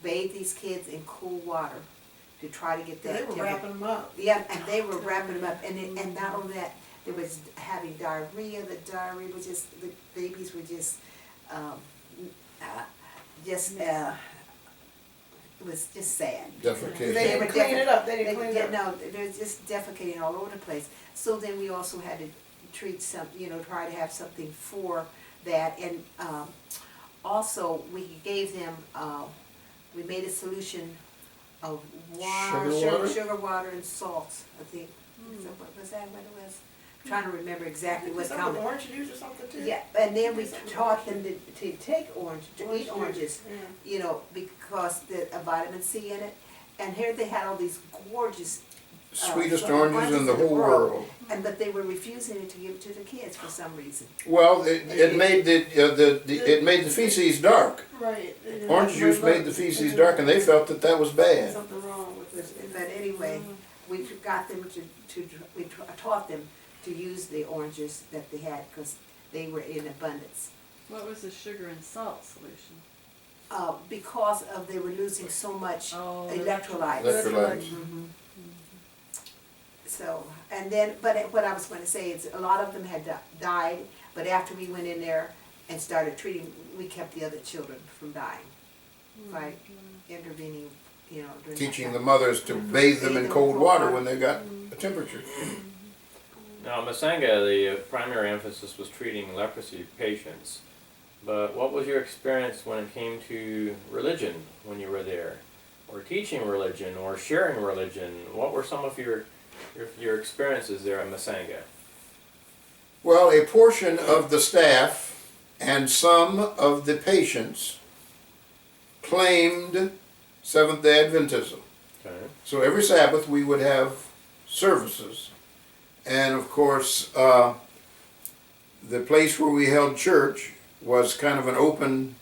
bathed these kids in cool water to try to get that. They were wrapping them up. Yeah, and they were wrapping them up, and not only that, they was having diarrhea. The diarrhea was just, the babies were just it was just sad. Defecation. They didn't clean it up. They didn't clean it up. No, they're just defecating all over the place. So then we also had to treat try to have something for that, and also we gave them, we made a solution of sugar water and salt, I think. So was that what it was? I'm trying to remember exactly what's Some coming. orange juice or something too. Yeah, and then we taught them to take eat oranges, Yeah. because there's a vitamin C in it. And here they had all these gorgeous Sweetest so oranges in the whole world. but they were refusing to give it to the kids for some reason. Well, it made it made the feces dark. Right. Orange juice made the feces dark, and they felt that was bad. Something wrong with it. But anyway, we got them we taught them to use the oranges that they had because they were in abundance. What was the sugar and salt solution? Because they were losing so much electrolytes. Electrolytes. So, and then, but what I was going to say is a lot of them had died, but after we went in there and started treating, we kept the other children from dying by intervening, you know. during that Teaching time. the mothers to bathe them in cold water when they got a temperature. Now, Masanga, the primary emphasis was treating leprosy patients. But what was your experience when it came to religion when you were there? Or teaching religion, or sharing religion? What were some of your experiences there at Masanga? Well, a portion of the staff and some of the patients claimed Seventh-day Adventism. Okay. So every Sabbath we would have services. And of course, the place where we held church was kind of an open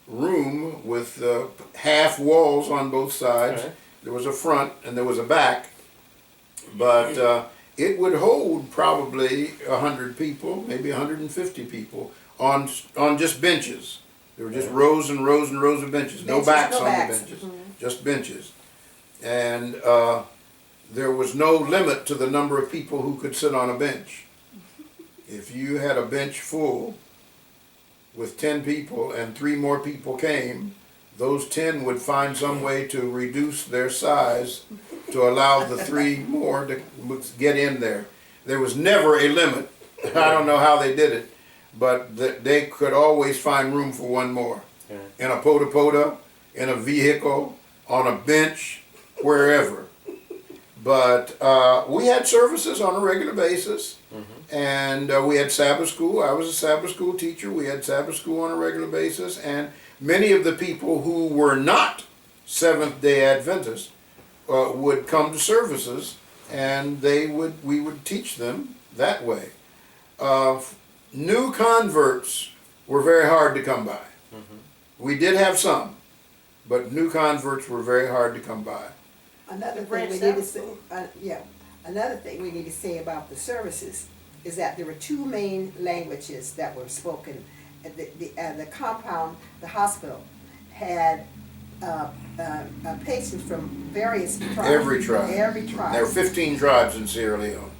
room with half walls on both sides. Okay. There was a front and there was a back. But it would hold probably 100 people, maybe 150 people on just benches. There were just rows and rows and rows of benches. No Benches, backs no on backs. the benches, just benches. And there was no limit to the number of people who could sit on a bench. If you had a bench full with 10 people and 3 more people came, those 10 would find some way to reduce their size to allow the 3 more to get in there. There was never a limit. I don't know how they did it, but they could always find room for one more. Okay. In a pota, in a vehicle, on a bench, wherever. But we had services on a regular basis, and we had Sabbath school. I was a Sabbath school teacher. We had Sabbath school on a regular basis, and many of the people who were not Seventh-day Adventists would come to services, and we would teach them that way. New converts were very hard to come by. We did have some, but new converts were very hard to come by. Another The thing branch we need to Sabbath say, another thing we need to say about the services is that there were 2 main languages that were spoken. The compound, the hospital, had patients from various tribes. Every tribe. Every tribe. There were 15 tribes in Sierra Leone.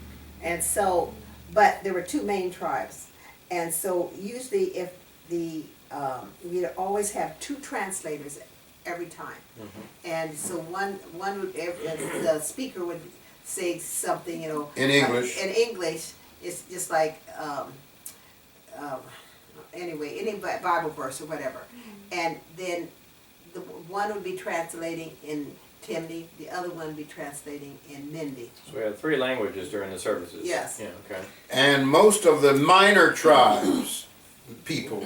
And so, but there were 2 main tribes. And so usually if we'd always have 2 translators every time. And so one would, the speaker would say something, you know. In English. In English, it's just like, anyway, any Bible verse or whatever. And then the one would be translating in Timni, the other one would be translating in Mindi. So we had 3 languages during the services. Yes. Yeah, okay. And most of the minor tribes people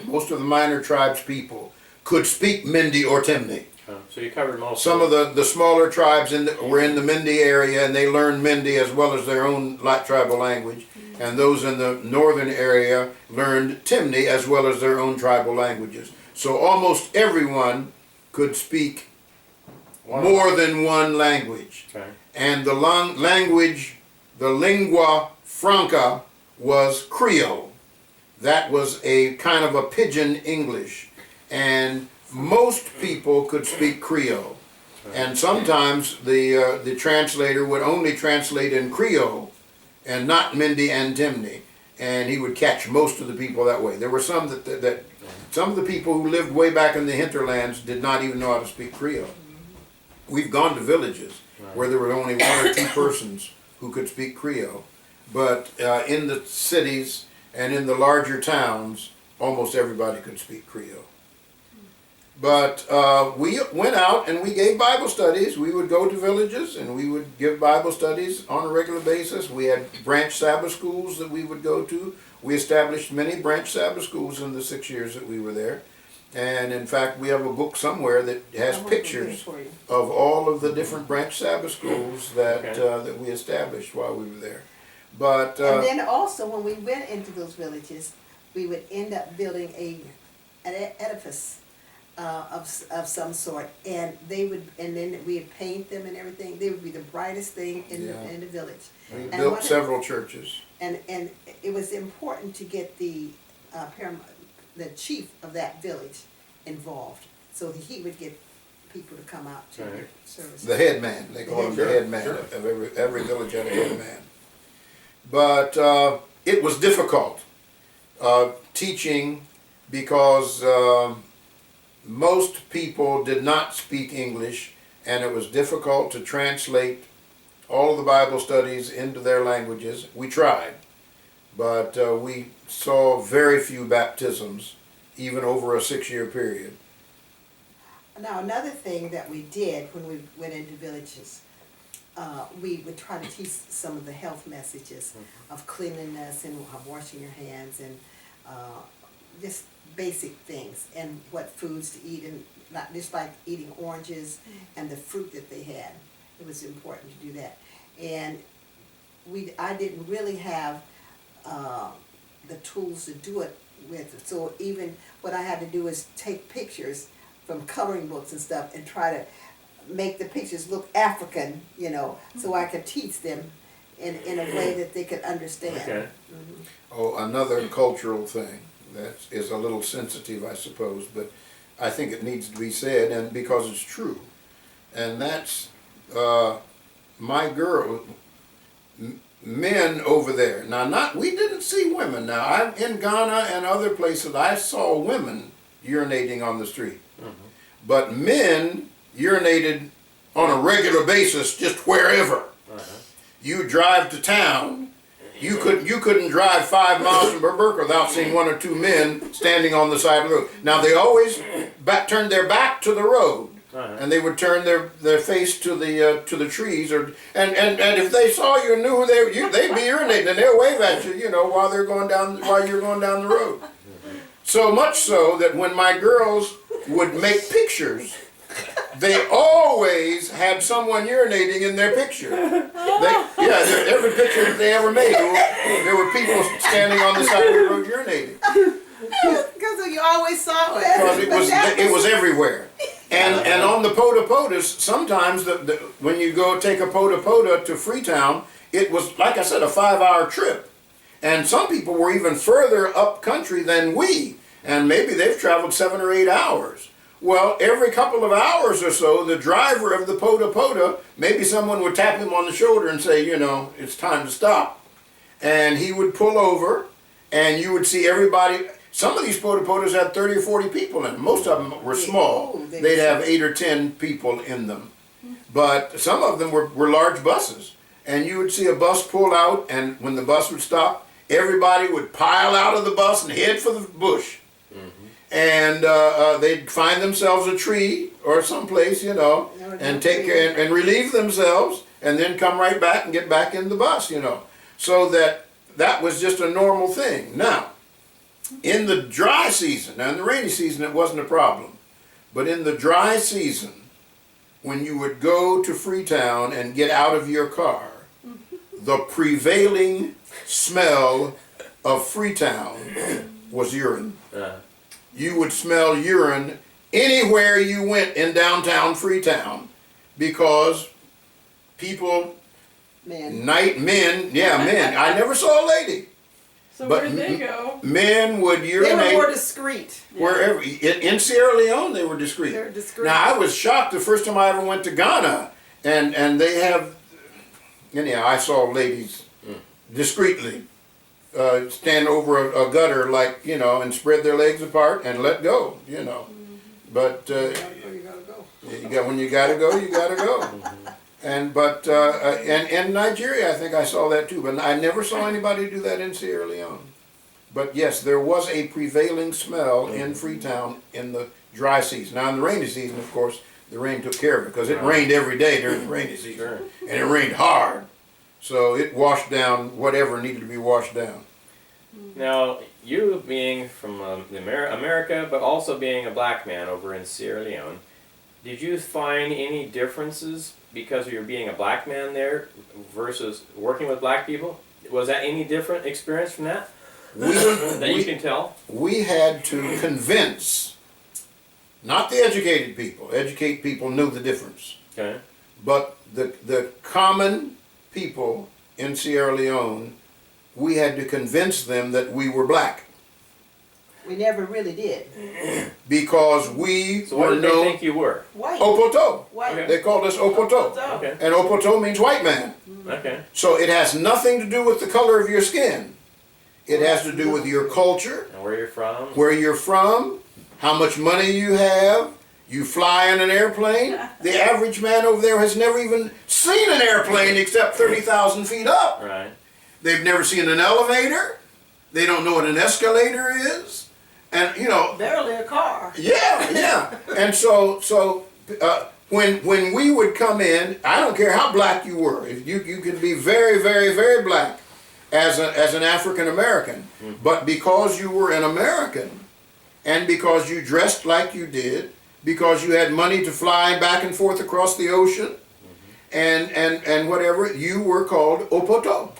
could speak Mindi or Timni. So you covered most Some of the smaller tribes were in the Mindi area, and they learned Mindi as well as their own tribal language. And those in the northern area learned Timni as well as their own tribal languages. So almost everyone could speak more than one language. Okay. And the language, the lingua franca, was Creole. That was a kind of a pidgin English. And most people could speak Creole. And sometimes the translator would only translate in Creole and not Mindi and Timni. And he would catch most of the people that way. There were some that some of the people who lived way back in the hinterlands did not even know how to speak Creole. We've gone to villages where there were only 1 or 2 persons who could speak Creole. But in the cities and in the larger towns, almost everybody could speak Creole. But we went out and we gave Bible studies. We would go to villages and we would give Bible studies on a regular basis. We had branch Sabbath schools that we would go to. We established many branch Sabbath schools in the 6 years that we were there. And in fact, we have a book somewhere that has pictures of all of the different branch Sabbath schools that that we established while we were there. But and then also when we went into those villages, we would end up building an edifice of some sort, and then we'd paint them and everything. They would be the brightest thing in the village. we built several churches. And it was important to get the chief of that village involved, so that he would get people to come out to Right. service. The head man, they call him the head man of every village had a head man. But it was difficult teaching because most people did not speak English, and it was difficult to translate all of the Bible studies into their languages. We tried, but we saw very few baptisms, even over a 6-year period. Now, another thing that we did when we went into villages, we would try to teach some of the health messages of cleanliness and of washing your hands and just basic things and what foods to eat, and not just like eating oranges and the fruit that they had. It was important to do that. And I didn't really have the tools to do it with, so even what I had to do is take pictures from coloring books and stuff and try to make the pictures look African, you know, so I could teach them in a way that they could understand. Okay. Mhm. Oh, another cultural thing that is a little sensitive, I suppose, but I think it needs to be said, and because it's true. And that's my girl, men over there. Now, we didn't see women. Now, I'm in Ghana and other places. I saw women urinating on the street, but men urinated on a regular basis, just wherever. You drive to town. You couldn't drive 5 miles from Burberk without seeing 1 or 2 men standing on the side of the road. Now they always turned their back to the road, and they would turn their face to the trees, and if they saw you and knew they'd be urinating, and they'll wave at you, you know, while you're going down the road. So much so that when my girls would make pictures, they always had someone urinating in their picture. Every picture that they ever made, there were people standing on the side of the road urinating. Because you always saw it. Because it was everywhere. And on the poda-podas, sometimes when you go take a poda-poda to Freetown, it was, like I said, a 5-hour trip. And some people were even further up country than we, and maybe they've traveled 7 or 8 hours. Well, every couple of hours or so, the driver of the poda-poda, maybe someone would tap him on the shoulder and say, you know, it's time to stop. And he would pull over, and you would see everybody. Some of these poda-podas had 30 or 40 people in them. Most of them were small. They'd have 8 or 10 people in them. But some of them were large buses. And you would see a bus pull out, and when the bus would stop, everybody would pile out of the bus and head for the bush. And they'd find themselves a tree or someplace, you know, and and relieve themselves, and then come right back and get back in the bus, you know. So that was just a normal thing. Now, in the dry season, now in the rainy season it wasn't a problem, but in the dry season, when you would go to Freetown and get out of your car, the prevailing smell of Freetown was urine. You would smell urine anywhere you went in downtown Freetown, because people, men. I never saw a lady. So But where did they go? Men would urinate. They were more discreet. Wherever. In Sierra Leone, they were discreet. They're discreet. Now, I was shocked the first time I ever went to Ghana, and they have, anyhow, I saw ladies discreetly stand over a gutter, like, you know, and spread their legs apart and let go, you know. But when you gotta go, you gotta go. And in Nigeria, I think I saw that too, but I never saw anybody do that in Sierra Leone. But yes, there was a prevailing smell in Freetown in the dry season. Now in the rainy season, of course, the rain took care of it, because it rained every day during the rainy season, and it rained hard. So it washed down whatever needed to be washed down. Now, you being from America, but also being a black man over in Sierra Leone, did you find any differences because of your being a black man there versus working with black people? Was that any different experience from that? That you can tell? We had to convince, not the educated people. Educated people knew the difference. Okay. But the common people in Sierra Leone, we had to convince them that we were black. We never really did. because we So what were did they known think you were? White. Opoto. White. Okay. They called us Opoto. Okay. And Opoto means white man. Okay. So it has nothing to do with the color of your skin. It has to do with your culture, And where you're from? where you're from, how much money you have. You fly in an airplane. The average man over there has never even seen an airplane except 30,000 feet up. Right. They've never seen an elevator. They don't know what an escalator is. And, you know, Barely a car. yeah. And so when we would come in, I don't care how black you were. If you could be very, very, very black as an African American. But because you were an American, and because you dressed like you did, because you had money to fly back and forth across the ocean, and whatever, you were called Opoto.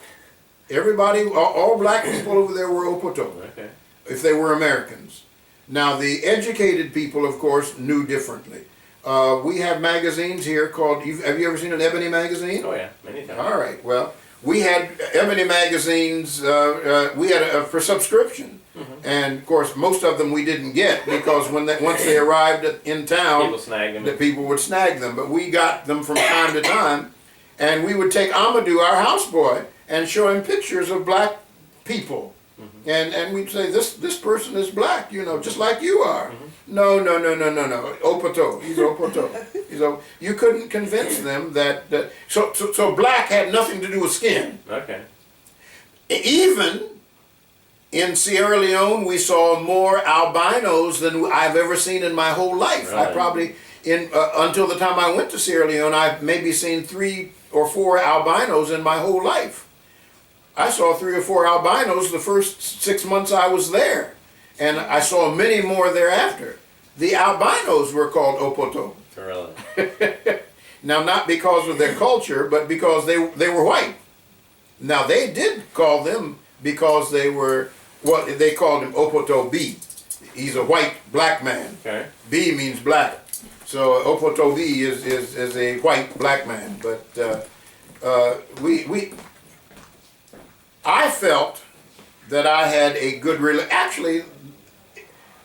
Everybody, all black people over there were Opoto, Okay. if they were Americans. Now, the educated people, of course, knew differently. We have magazines here called, have you ever seen an Ebony magazine? Oh yeah, many times. All right, well, we had Ebony magazines, we had for subscription. And of course, most of them we didn't get because once they arrived in town, People snag them. the people would snag them. But we got them from time to time, and we would take Amadou, our houseboy, and show him pictures of black people. And we'd say, this person is black, you know, just like you are. No, Opoto, he's Opoto. You couldn't convince them that, so black had nothing to do with skin. Okay. Even in Sierra Leone, we saw more albinos than I've ever seen in my whole life. I Right. probably, until the time I went to Sierra Leone, I've maybe seen 3 or 4 albinos in my whole life. I saw 3 or 4 albinos the first 6 months I was there, and I saw many more thereafter. The albinos were called Opoto. Really. Now, not because of their culture, but because they were white. Now, they did call them because they were, they called him Opoto B. He's a white black man. Okay. B means black. So Opoto B is a white black man. But I felt that I had a good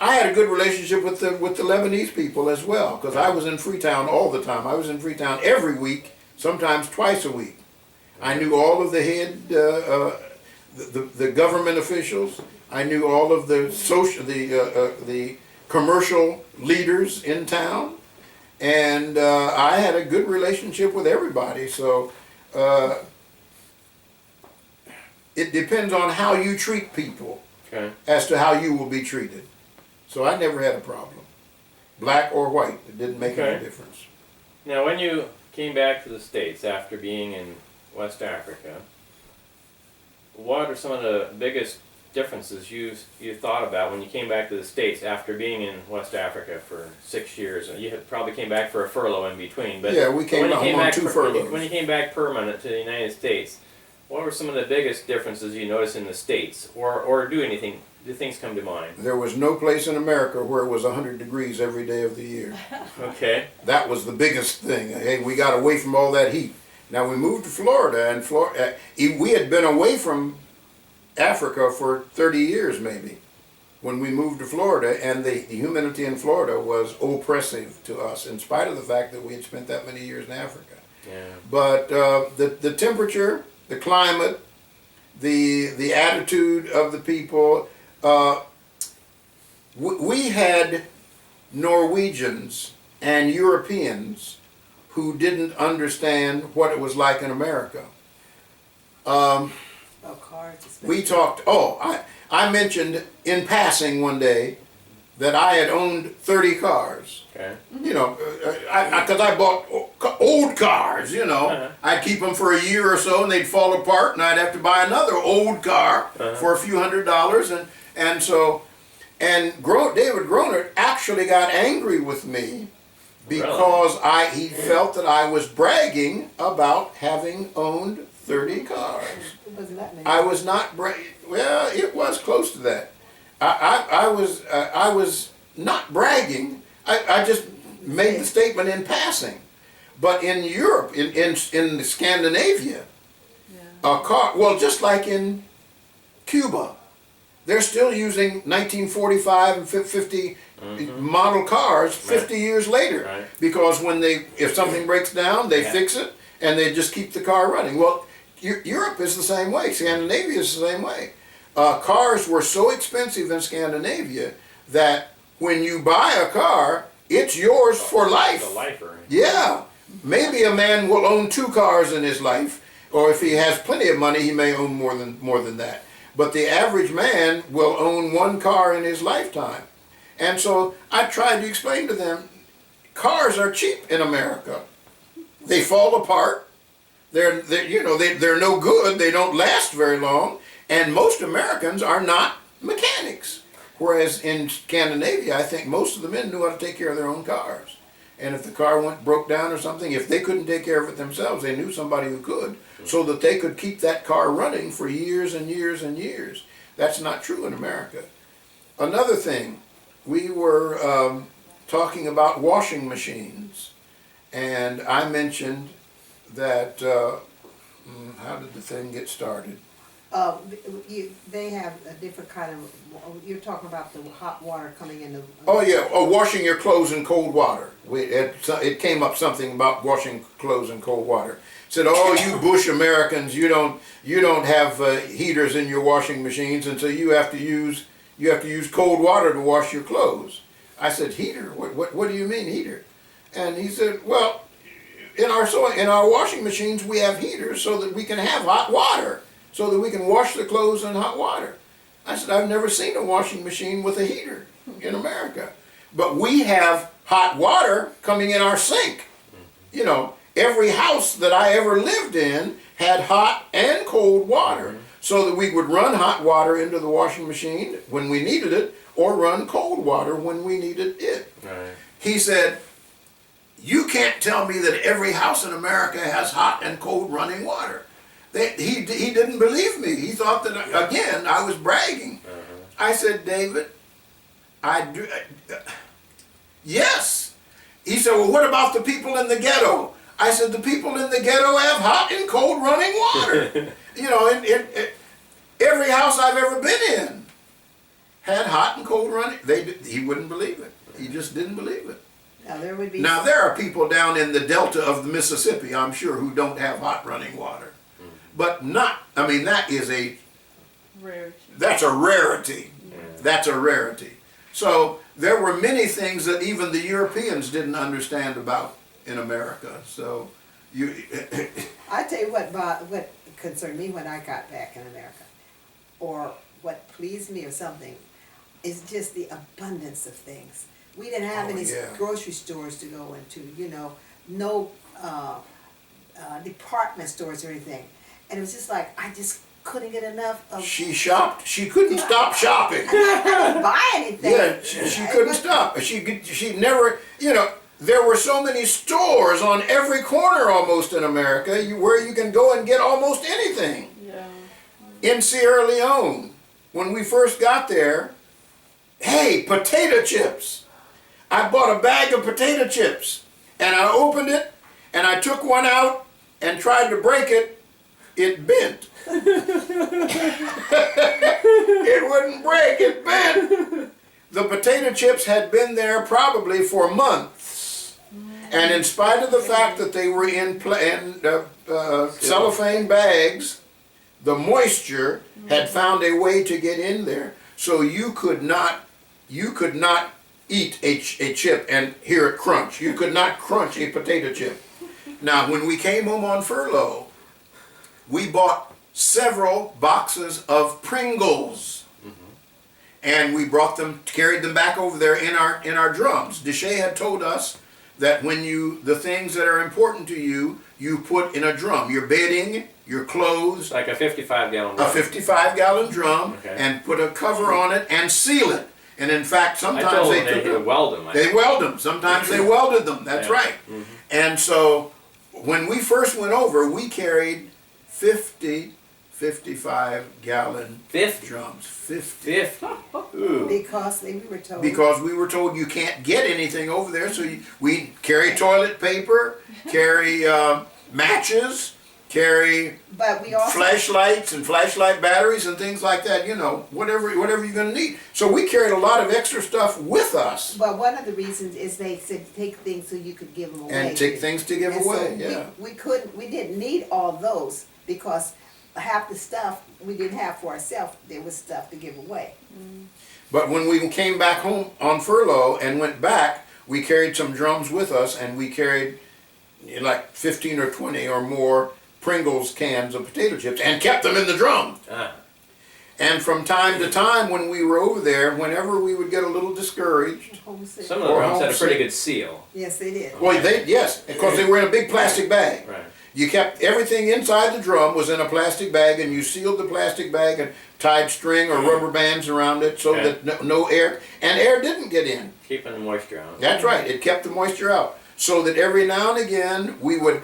I had a good relationship with the Lebanese people as well, because I was in Freetown all the time. I was in Freetown every week, sometimes twice a week. I knew all of the head, the government officials. I knew all of the commercial leaders in town, and I had a good relationship with everybody. So it depends on how you treat people Okay. as to how you will be treated. So I never had a problem, black or white. It didn't make Okay. any difference. Now, when you came back to the States after being in West Africa, what are some of the biggest differences you thought about when you came back to the States after being in West Africa for 6 years? You had probably came back for a furlough in between, but Yeah, we came when you home on back 2 furloughs. when you came back permanent to the United States, what were some of the biggest differences you noticed in the States, or do things come to mind? There was no place in America where it was 100 degrees every day of the year. Okay. That was the biggest thing. Hey, we got away from all that heat. Now we moved to Florida, and we had been away from Africa for 30 years maybe when we moved to Florida, and the humidity in Florida was oppressive to us in spite of the fact that we had spent that many years in Africa. Yeah. But the temperature, the climate, the attitude of the people, we had Norwegians and Europeans who didn't understand what it was like in America. Oh, cars. We talked, I mentioned in passing one day that I had owned 30 cars. Okay. You know, because I bought old cars, you know. Uh-huh. I'd keep them for a year or so and they'd fall apart and I'd have to buy another old car for a few $100s. David Groner actually got angry with me because he felt that I was bragging about having owned 30 cars. It wasn't that many. I was not well, it was close to that. I was not bragging. I just made the statement in passing. But in Europe, in Scandinavia, a car, well, just like in Cuba, they're still using 1945 and 50 model cars 50 years later. Right. Because if something breaks down, they Yeah. fix it and they just keep the car running. Well, Europe is the same way. Scandinavia is the same way. Cars were so expensive in Scandinavia that when you buy a car, it's yours for life. The lifer. Yeah. Maybe a man will own 2 cars in his life, or if he has plenty of money, he may own more than that. But the average man will own 1 car in his lifetime. And so I tried to explain to them, cars are cheap in America. They fall apart. They're no good. They don't last very long. And most Americans are not mechanics. Whereas in Scandinavia, I think most of the men knew how to take care of their own cars. And if the car broke down or something, if they couldn't take care of it themselves, they knew somebody who could, so that they could keep that car running for years and years and years. That's not true in America. Another thing, we were talking about washing machines, and I mentioned that, how did the thing get started? They have a different kind of, you're talking about the hot water coming in the. Oh yeah, washing your clothes in cold water. It came up something about washing clothes in cold water. Said, oh, you bush Americans, you don't have heaters in your washing machines, and so you have to use cold water to wash your clothes. I said, heater? What do you mean heater? And he said, well, in our washing machines we have heaters so that we can have hot water, so that we can wash the clothes in hot water. I said, I've never seen a washing machine with a heater in America. But we have hot water coming in our sink. You know, every house that I ever lived in had hot and cold water, so that we would run hot water into the washing machine when we needed it, or run cold water when we needed it. Right. He said, you can't tell me that every house in America has hot and cold running water. He didn't believe me. He thought that, again, I was bragging. I said, David, I do. Yes. He said, well, what about the people in the ghetto? I said, the people in the ghetto have hot and cold running water. You know, in every house I've ever been in had hot and cold running. He wouldn't believe it. He just didn't believe it. Now there are people down in the delta of the Mississippi, I'm sure, who don't have hot running water. But that is that's a rarity. That's a rarity. So there were many things that even the Europeans didn't understand about in America. So I tell you what concerned me when I got back in America, or what pleased me or something, is just the abundance of things. We didn't have any grocery stores to go into, no department stores or anything. And it was just like, I just couldn't get enough of. She shopped. She couldn't stop shopping. I didn't buy anything. Yeah, she couldn't stop. She never, there were so many stores on every corner almost in America where you can go and get almost anything. Yeah. In Sierra Leone, when we first got there, hey, potato chips. I bought a bag of potato chips, and I opened it, and I took one out and tried to break it. It bent. It wouldn't break, it bent. The potato chips had been there probably for months. And in spite of the fact that they were in cellophane bags, the moisture had found a way to get in there. So you could not eat a chip and hear it crunch. You could not crunch a potato chip. Now, when we came home on furlough, we bought several boxes of Pringles, and we carried them back over there in our drums. Deshay had told us that when the things that are important to you, you put in a drum. Your bedding, your clothes. Like a 55-gallon drum. A 55-gallon drum, okay. And put a cover on it and seal it. And in fact, sometimes they weld them. They weld them. Sometimes they welded them. That's right. Mm-hmm. And so when we first went over, we carried 55-gallon drums. 50. Because we were told you can't get anything over there, so we carry toilet paper, carry matches, carry But we also. flashlights and flashlight batteries and things like that, you know, whatever you're gonna need. So we carried a lot of extra stuff with us But one of the reasons is they said take things so you could give them away. and take things to give And so away, yeah. we didn't need all those because half the stuff we didn't have for ourselves, there was stuff to give away. But when we came back home on furlough and went back, we carried some drums with us, and we carried like 15 or 20 or more Pringles cans of potato chips and kept them in the drum. Ah. And from time to time when we were over there, whenever we would get a little discouraged, Homesick. Some of the Or drums had a pretty homesick. good seal. Yes, they did. well, yes, because they were in a big plastic bag. Right. You kept everything inside the drum was in a plastic bag, and you sealed the plastic bag and tied string or rubber bands around it so Okay. that no air, and air didn't get in. Keeping the moisture out. That's right. It kept the moisture out. So that every now and again we would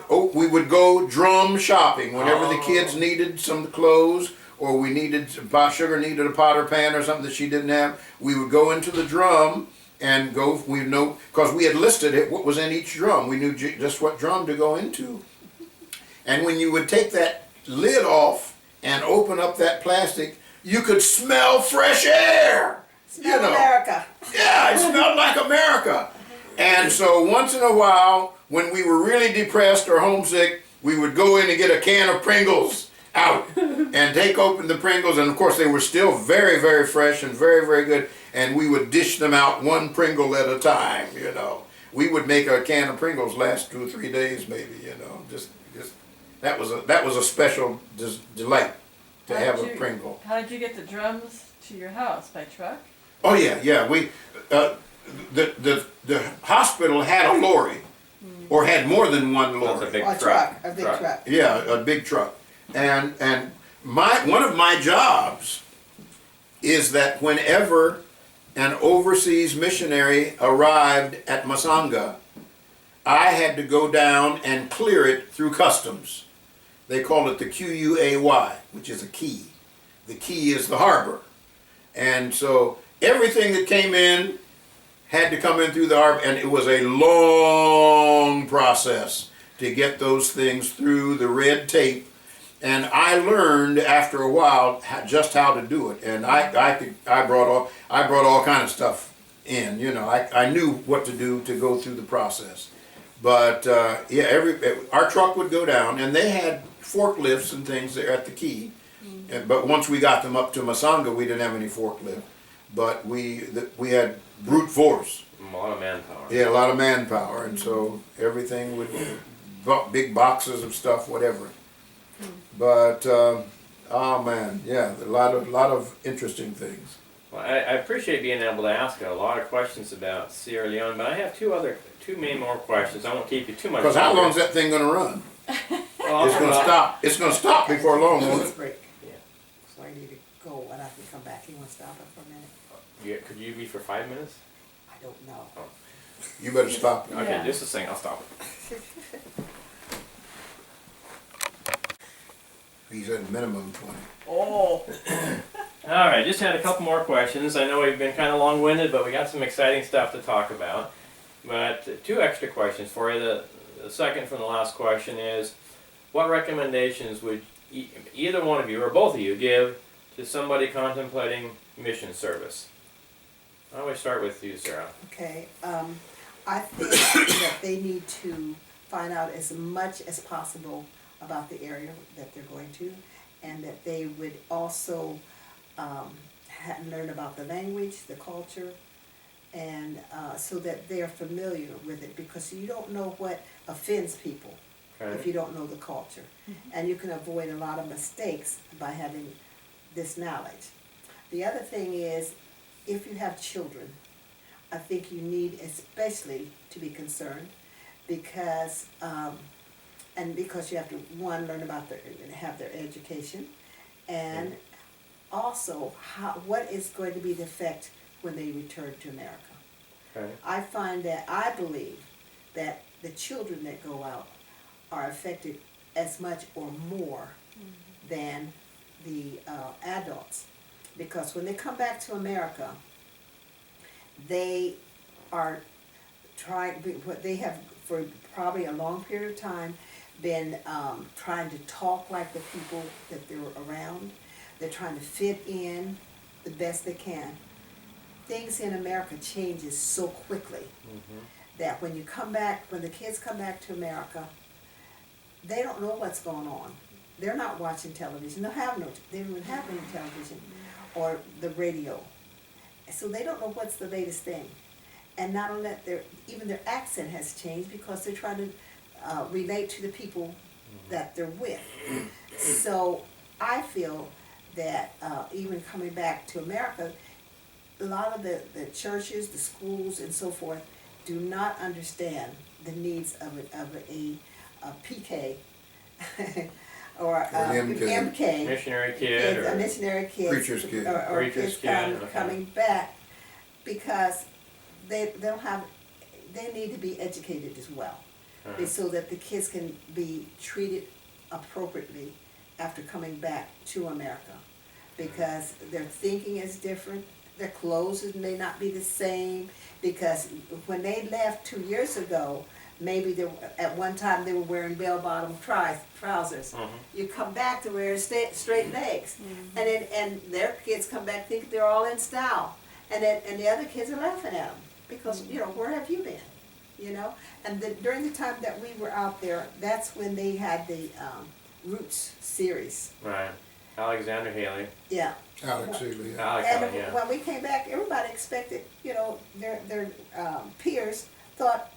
go drum shopping whenever the kids needed some clothes, or we needed Sugar needed a pot or pan or something that she didn't have. We would go into the drum and go. We know because we had listed it what was in each drum. We knew just what drum to go into. And when you would take that lid off and open up that plastic, you could smell fresh air. Smell you know. America. Yeah, it smelled like America. And so once in a while, when we were really depressed or homesick, we would go in and get a can of Pringles out and take open the Pringles. And of course, they were still very, very fresh and very, very good. And we would dish them out one Pringle at a time, you know. We would make a can of Pringles last 2 or 3 days, maybe, you know. Just that was a special delight to How have did a you- Pringle. How did you get the drums to your house? By truck? Oh yeah. We the hospital had a lorry, or had more than one That's a lorry. big Or a truck. a big truck. Yeah, a big truck. And one of my jobs is that whenever an overseas missionary arrived at Masanga, I had to go down and clear it through customs. They call it the QUAY, which is a key. The key is the harbor. And so everything that came in had to come in through the harbor, and it was a long process to get those things through the red tape. And I learned after a while just how to do it. And I brought all kind of stuff in. You know, I knew what to do to go through the process. But our truck would go down, and they had forklifts and things there at the key. But once we got them up to Masanga, we didn't have any forklift. But we had brute force. A lot of manpower. Yeah, a lot of manpower, and so everything would big boxes of stuff, whatever. But oh man, yeah, a lot of interesting things. Well, I appreciate being able to ask a lot of questions about Sierra Leone, but I have two main more questions. I won't keep you too much. Because how longer. long's that thing gonna run? Well, It's gonna stop. It's gonna stop before long, won't Let's it? break. Yeah. So I need to go and I can come back. You want to stop it for a minute? Could you be for 5 minutes? I don't know. You better stop it. Okay, Yeah. just a second. I'll stop it. He's at minimum 20. Oh. All right, just had a couple more questions. I know we've been kind of long-winded, but we got some exciting stuff to talk about. But two extra questions for you. The second from the last question is, what recommendations would either one of you or both of you give to somebody contemplating mission service? I always start with you, Sarah. Okay, I think that they need to find out as much as possible about the area that they're going to, and that they would also learn about the language, the culture, and so that they're familiar with it, because you don't know what offends people if Okay. you don't know the culture. And you can avoid a lot of mistakes by having this knowledge. The other thing is, if you have children, I think you need especially to be concerned because, because you have to, one, learn about have their education, and also what is going to be the effect when they return to America. Okay. I believe that the children that go out are affected as much or more than the adults. Because when they come back to America, they are trying, they have for probably a long period of time been trying to talk like the people that they're around. They're trying to fit in the best they can. Things in America changes so quickly that when you come back, when the kids come back to America, they don't know what's going on. They're not watching television. They don't even have any television or the radio. So they don't know what's the latest thing. And not only that, even their accent has changed because they're trying to relate to the people that they're with. So I feel that even coming back to America, a lot of the churches, the schools, and so forth do not understand the needs of a PK or MK. Missionary kid A or missionary kid. Preacher's kid. Or Preacher's kids kid, okay. coming back because they need to be educated as well. So that the kids can be treated appropriately after coming back to America. Because their thinking is different, their clothes may not be the same, because when they left 2 years ago, maybe at one time they were wearing bell-bottom trousers. You come back to wearing straight legs, and their kids come back thinking they're all in style, and the other kids are laughing at them because where have you been? And during the time that we were out there, that's when they had the Roots series. Right. Alexander Haley. Yeah. Alex Seeley, yeah. Alex And Haley, yeah. when we came back, everybody expected, their peers thought,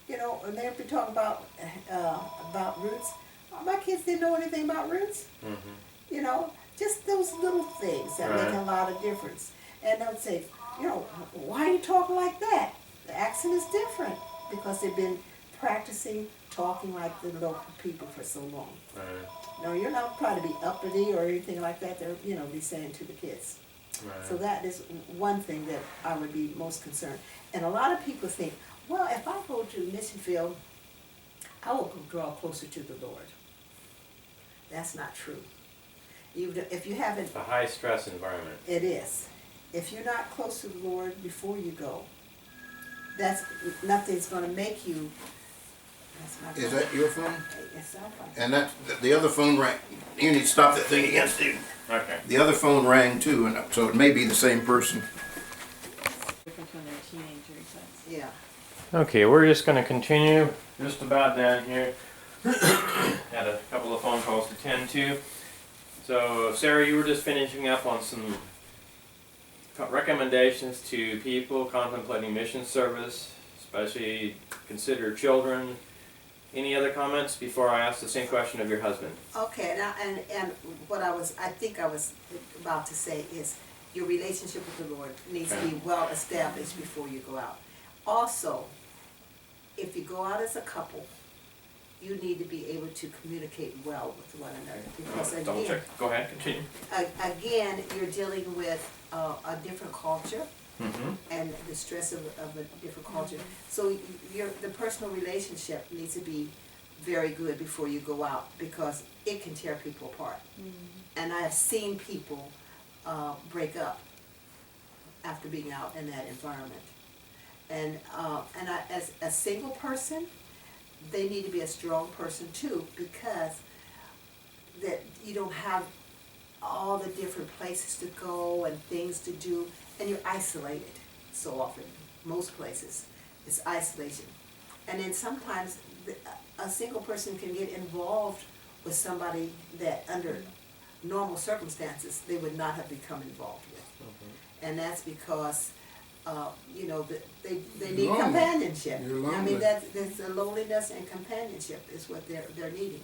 and they'd be talking about Roots. My kids didn't know anything about Roots. Just those little things that make a lot of difference. And they'd say, why are you talking like that? The accent is different because they've been practicing talking like the local people for so long. Right. No, you're not trying to be uppity or anything like that. They're, be saying to the kids. Right. So that is one thing that I would be most concerned. And a lot of people think, well, if I go to mission field, I will draw closer to the Lord. That's not true. If you haven't, It's a high stress environment. it is. If you're not close to the Lord before you go, nothing's going to make you. That's not Is gonna- that your phone? It's our phone. And the other phone rang. You need to stop that thing against you. Okay. The other phone rang too, and so it may be the same person. Different when they're teenagers. Yeah. Okay, we're just going to continue just about down here. Had a couple of phone calls to tend to. So, Sarah, you were just finishing up on some recommendations to people contemplating mission service, especially consider children. Any other comments before I ask the same question of your husband? Okay, now, and what I think I was about to say is your relationship with the Lord needs to be well established before you go out. Also, if you go out as a couple, you need to be able to communicate well with one another. Because Double again, check. Go ahead, continue. again, you're dealing with a different culture Mm-hmm. and the stress of a different culture. So the personal relationship needs to be very good before you go out because it can tear people apart. And I have seen people break up after being out in that environment. And as a single person, they need to be a strong person too, because that you don't have all the different places to go and things to do, and you're isolated so often. Most places, it's isolation. And then sometimes a single person can get involved with somebody that under normal circumstances they would not have become involved with. And that's because they need Lonely. companionship. You're I mean, lonely. that's a loneliness and companionship is what they're needing.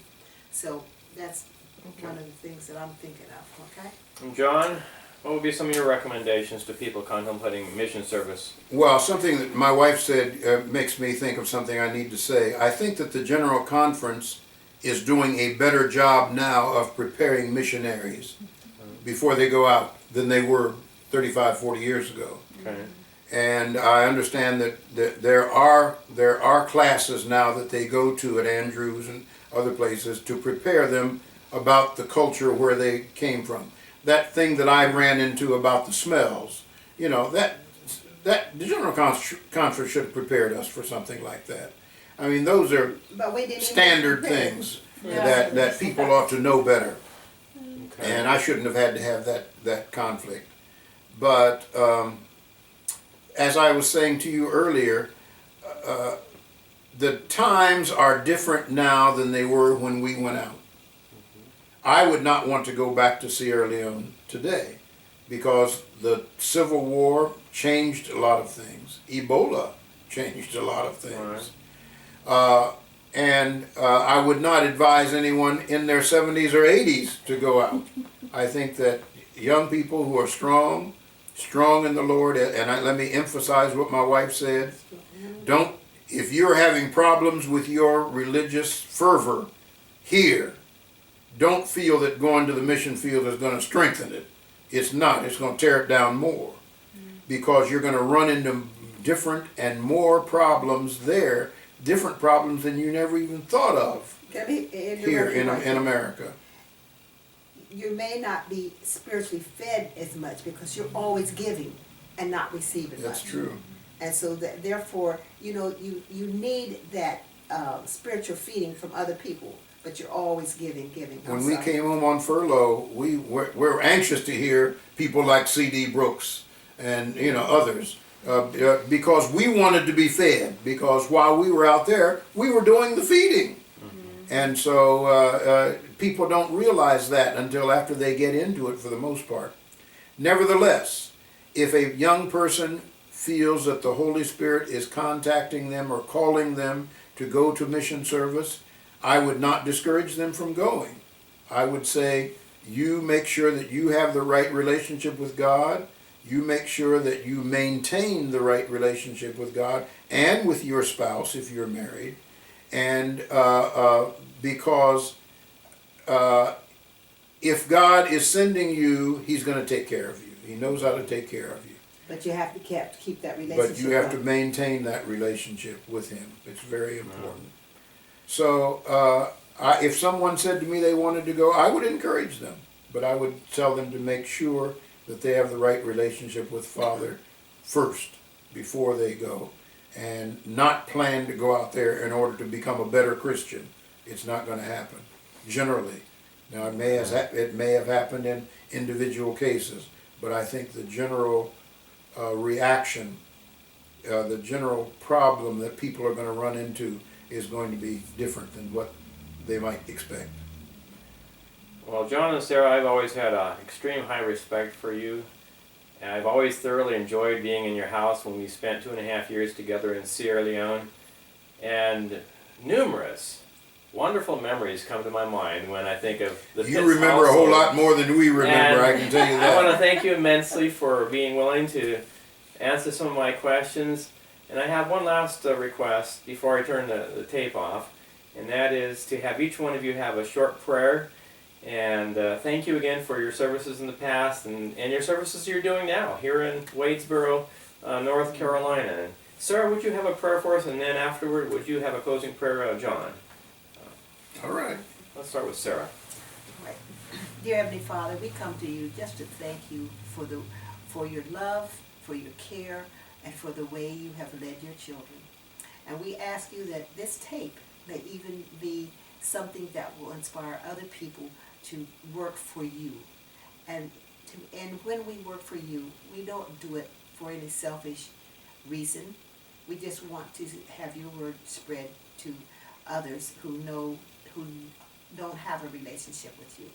So that's one of the things that I'm thinking of. Okay. And John, what would be some of your recommendations to people contemplating mission service? Well, something that my wife said makes me think of something I need to say. I think that the General Conference is doing a better job now of preparing missionaries before they go out than they were 35, 40 years ago. Okay. And I understand that there are classes now that they go to at Andrews and other places to prepare them about the culture where they came from. That thing that I ran into about the smells, that the General Conference should have prepared us for something like that. I mean, those are But we didn't even standard prepare. things Yeah. that people ought to know better. Okay. And I shouldn't have had to have that conflict. But as I was saying to you earlier, the times are different now than they were when we went out. I would not want to go back to Sierra Leone today because the Civil War changed a lot of things. Ebola changed a lot of things. And I would not advise anyone in their 70s or 80s to go out. I think that young people who are strong in the Lord, and let me emphasize what my wife said, if you're having problems with your religious fervor here, don't feel that going to the mission field is going to strengthen it. It's not. It's going to tear it down more, because you're going to run into different and more problems there, different problems than you never even thought of here in America. You may not be spiritually fed as much because you're always giving and not receiving That's much. true. And so therefore, you need that spiritual feeding from other people, but you're always giving. When we came home on furlough, we were anxious to hear people like C.D. Brooks and others, because we wanted to be fed, because while we were out there, we were doing the feeding. And so people don't realize that until after they get into it, for the most part. Nevertheless, if a young person feels that the Holy Spirit is contacting them or calling them to go to mission service, I would not discourage them from going. I would say, you make sure that you have the right relationship with God. You make sure that you maintain the right relationship with God and with your spouse if you're married. And because if God is sending you, He's going to take care of you. He knows how to take care of you. But you have to keep that relationship. But you have to going. maintain that relationship with Him. It's very important. So if someone said to me they wanted to go, I would encourage them. But I would tell them to make sure that they have the right relationship with Father first before they go. And not plan to go out there in order to become a better Christian. It's not going to happen, generally. Now, it may have happened in individual cases, but I think the general reaction, the general problem that people are going to run into is going to be different than what they might expect. Well, John and Sarah, I've always had extreme high respect for you. And I've always thoroughly enjoyed being in your house when we spent 2.5 years together in Sierra Leone. And numerous wonderful memories come to my mind when I think of the You remember a whole lot more than we remember, I can tell you I want to that. thank you immensely for being willing to answer some of my questions. And I have one last request before I turn the tape off, and that is to have each one of you have a short prayer. And thank you again for your services in the past and your services you're doing now here in Wadesboro, North Carolina. And Sarah, would you have a prayer for us? And then afterward, would you have a closing prayer, John? All right. Let's start with Sarah. Right. Dear Heavenly Father, we come to you just to thank you for your love, for your care, and for the way you have led your children. And we ask you that this tape may even be something that will inspire other people to work for you. And when we work for you, we don't do it for any selfish reason. We just want to have your word spread to others who don't have a relationship with you.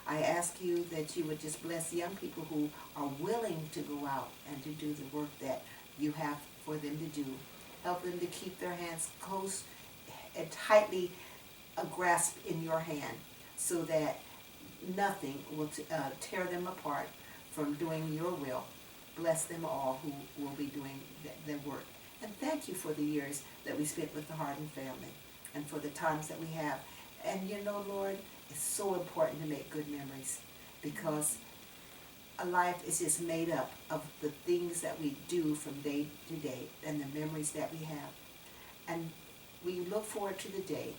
I ask you that you would just bless young people who are willing to go out and to do the work that you have for them to do. Help them to keep their hands close and tightly grasp in your hand, so that nothing will tear them apart from doing your will. Bless them all who will be doing their work. And thank you for the years that we spent with the Harden family and for the times that we have. And Lord, it's so important to make good memories, because a life is just made up of the things that we do from day to day and the memories that we have. And we look forward to the day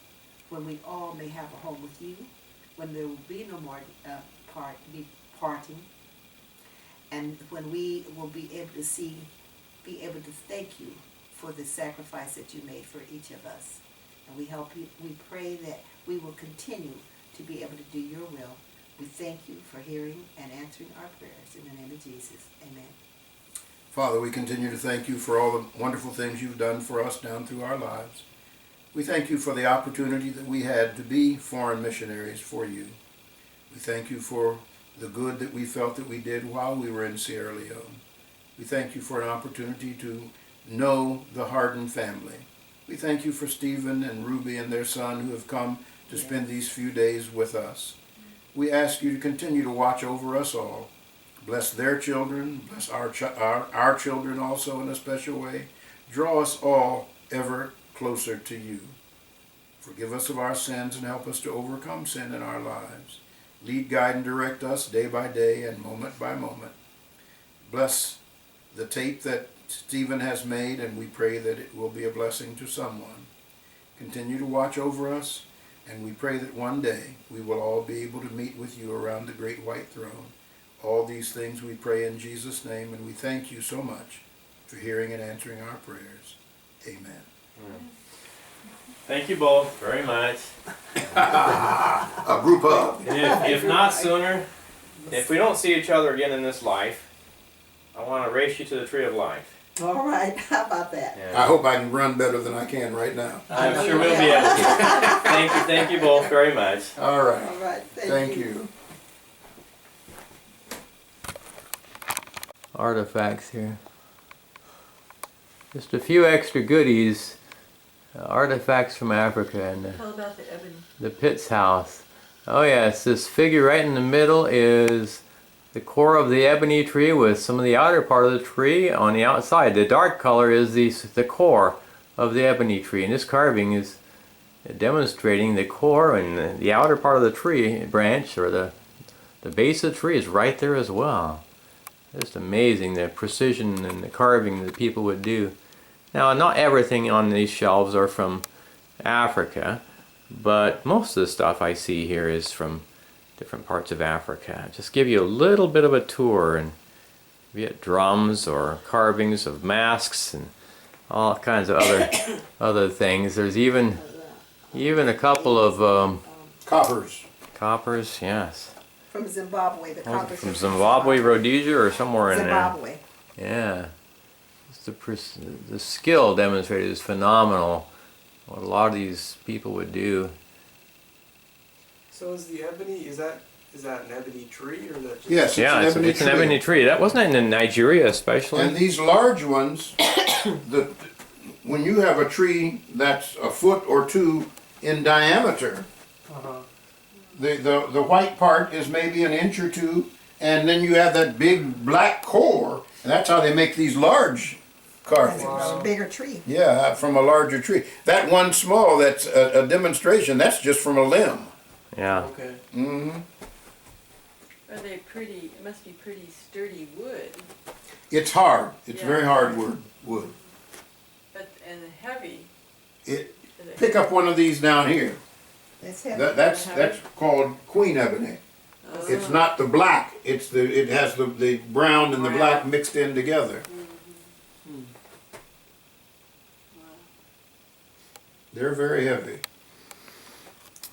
when we all may have a home with you, when there will be no more parting, and when we will be able to thank you for the sacrifice that you made for each of us. And we pray that we will continue to be able to do your will. We thank you for hearing and answering our prayers. In the name of Jesus, amen. Father, we continue to thank you for all the wonderful things you've done for us down through our lives. We thank you for the opportunity that we had to be foreign missionaries for you. We thank you for the good that we felt that we did while we were in Sierra Leone. We thank you for an opportunity to know the Harden family. We thank you for Stephen and Ruby and their son who have come to spend these few days with us. We ask you to continue to watch over us all. Bless their children, bless our children also in a special way. Draw us all ever closer to you. Forgive us of our sins and help us to overcome sin in our lives. Lead, guide, and direct us day by day and moment by moment. Bless the tape that Stephen has made, and we pray that it will be a blessing to someone. Continue to watch over us, and we pray that one day we will all be able to meet with you around the great white throne. All these things we pray in Jesus' name, and we thank you so much for hearing and answering our prayers. Amen. Thank you both very much. A group hug. If not sooner, if we don't see each other again in this life, I want to race you to the tree of life. All right, how about that? Yeah. I hope I can run better than I can right now. I'm sure we'll be able to. Thank you both very much. All right. All right, Thank you. Artifacts here. Just a few extra goodies. Artifacts from Africa and Tell about the ebony. the Pitts house. Oh yes, this figure right in the middle is the core of the ebony tree with some of the outer part of the tree on the outside. The dark color is the core of the ebony tree, and this carving is demonstrating the core and the outer part of the tree branch, or the base of the tree is right there as well. Just amazing the precision and the carving that people would do. Now, not everything on these shelves are from Africa, but most of the stuff I see here is from different parts of Africa. Just give you a little bit of a tour, and be it drums or carvings of masks and all kinds of other things. There's even a couple of Coppers. From yes, Zimbabwe, the coppers from are Zimbabwe, Rhodesia, or somewhere in there. Zimbabwe. Yeah. The skill demonstrated is phenomenal. What a lot of these people would do. So is the ebony, is that an ebony tree, or that just... Yes, Yeah, it's an ebony tree. That wasn't in Nigeria especially. And these large ones, when you have a tree that's a foot or two in diameter, the white part is maybe an inch or two, and then you have that big black core, and that's how they make these large carvings. Wow. A bigger tree. Yeah, from a larger tree. That one small, that's a demonstration, that's just from a limb. Yeah. Okay. Mm-hmm. Are they pretty? It must be pretty sturdy wood, It's hard. It's Yeah. very hard wood. and heavy. Pick up one of these down here. That's heavy. That's called queen ebony. Oh. It's not the black. It has the brown and the black mixed in together. They're very heavy.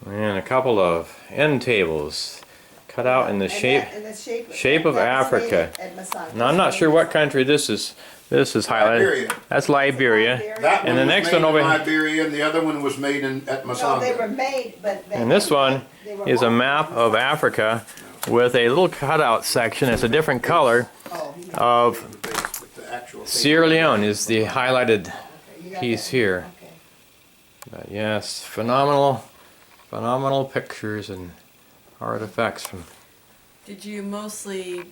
And a couple of end tables cut out in the shape of that was Africa. made at Masanga. Now I'm not sure what country this is. This is highlighted. Liberia. That's Liberia. That And one the was next made one over in here. Liberia, and the other one was made at No, they Masanga. were made, but And this one is a map of Africa with a little cutout section. It's a different color of Sierra Leone is the highlighted piece here. But yes, phenomenal pictures and artifacts from. Did you mostly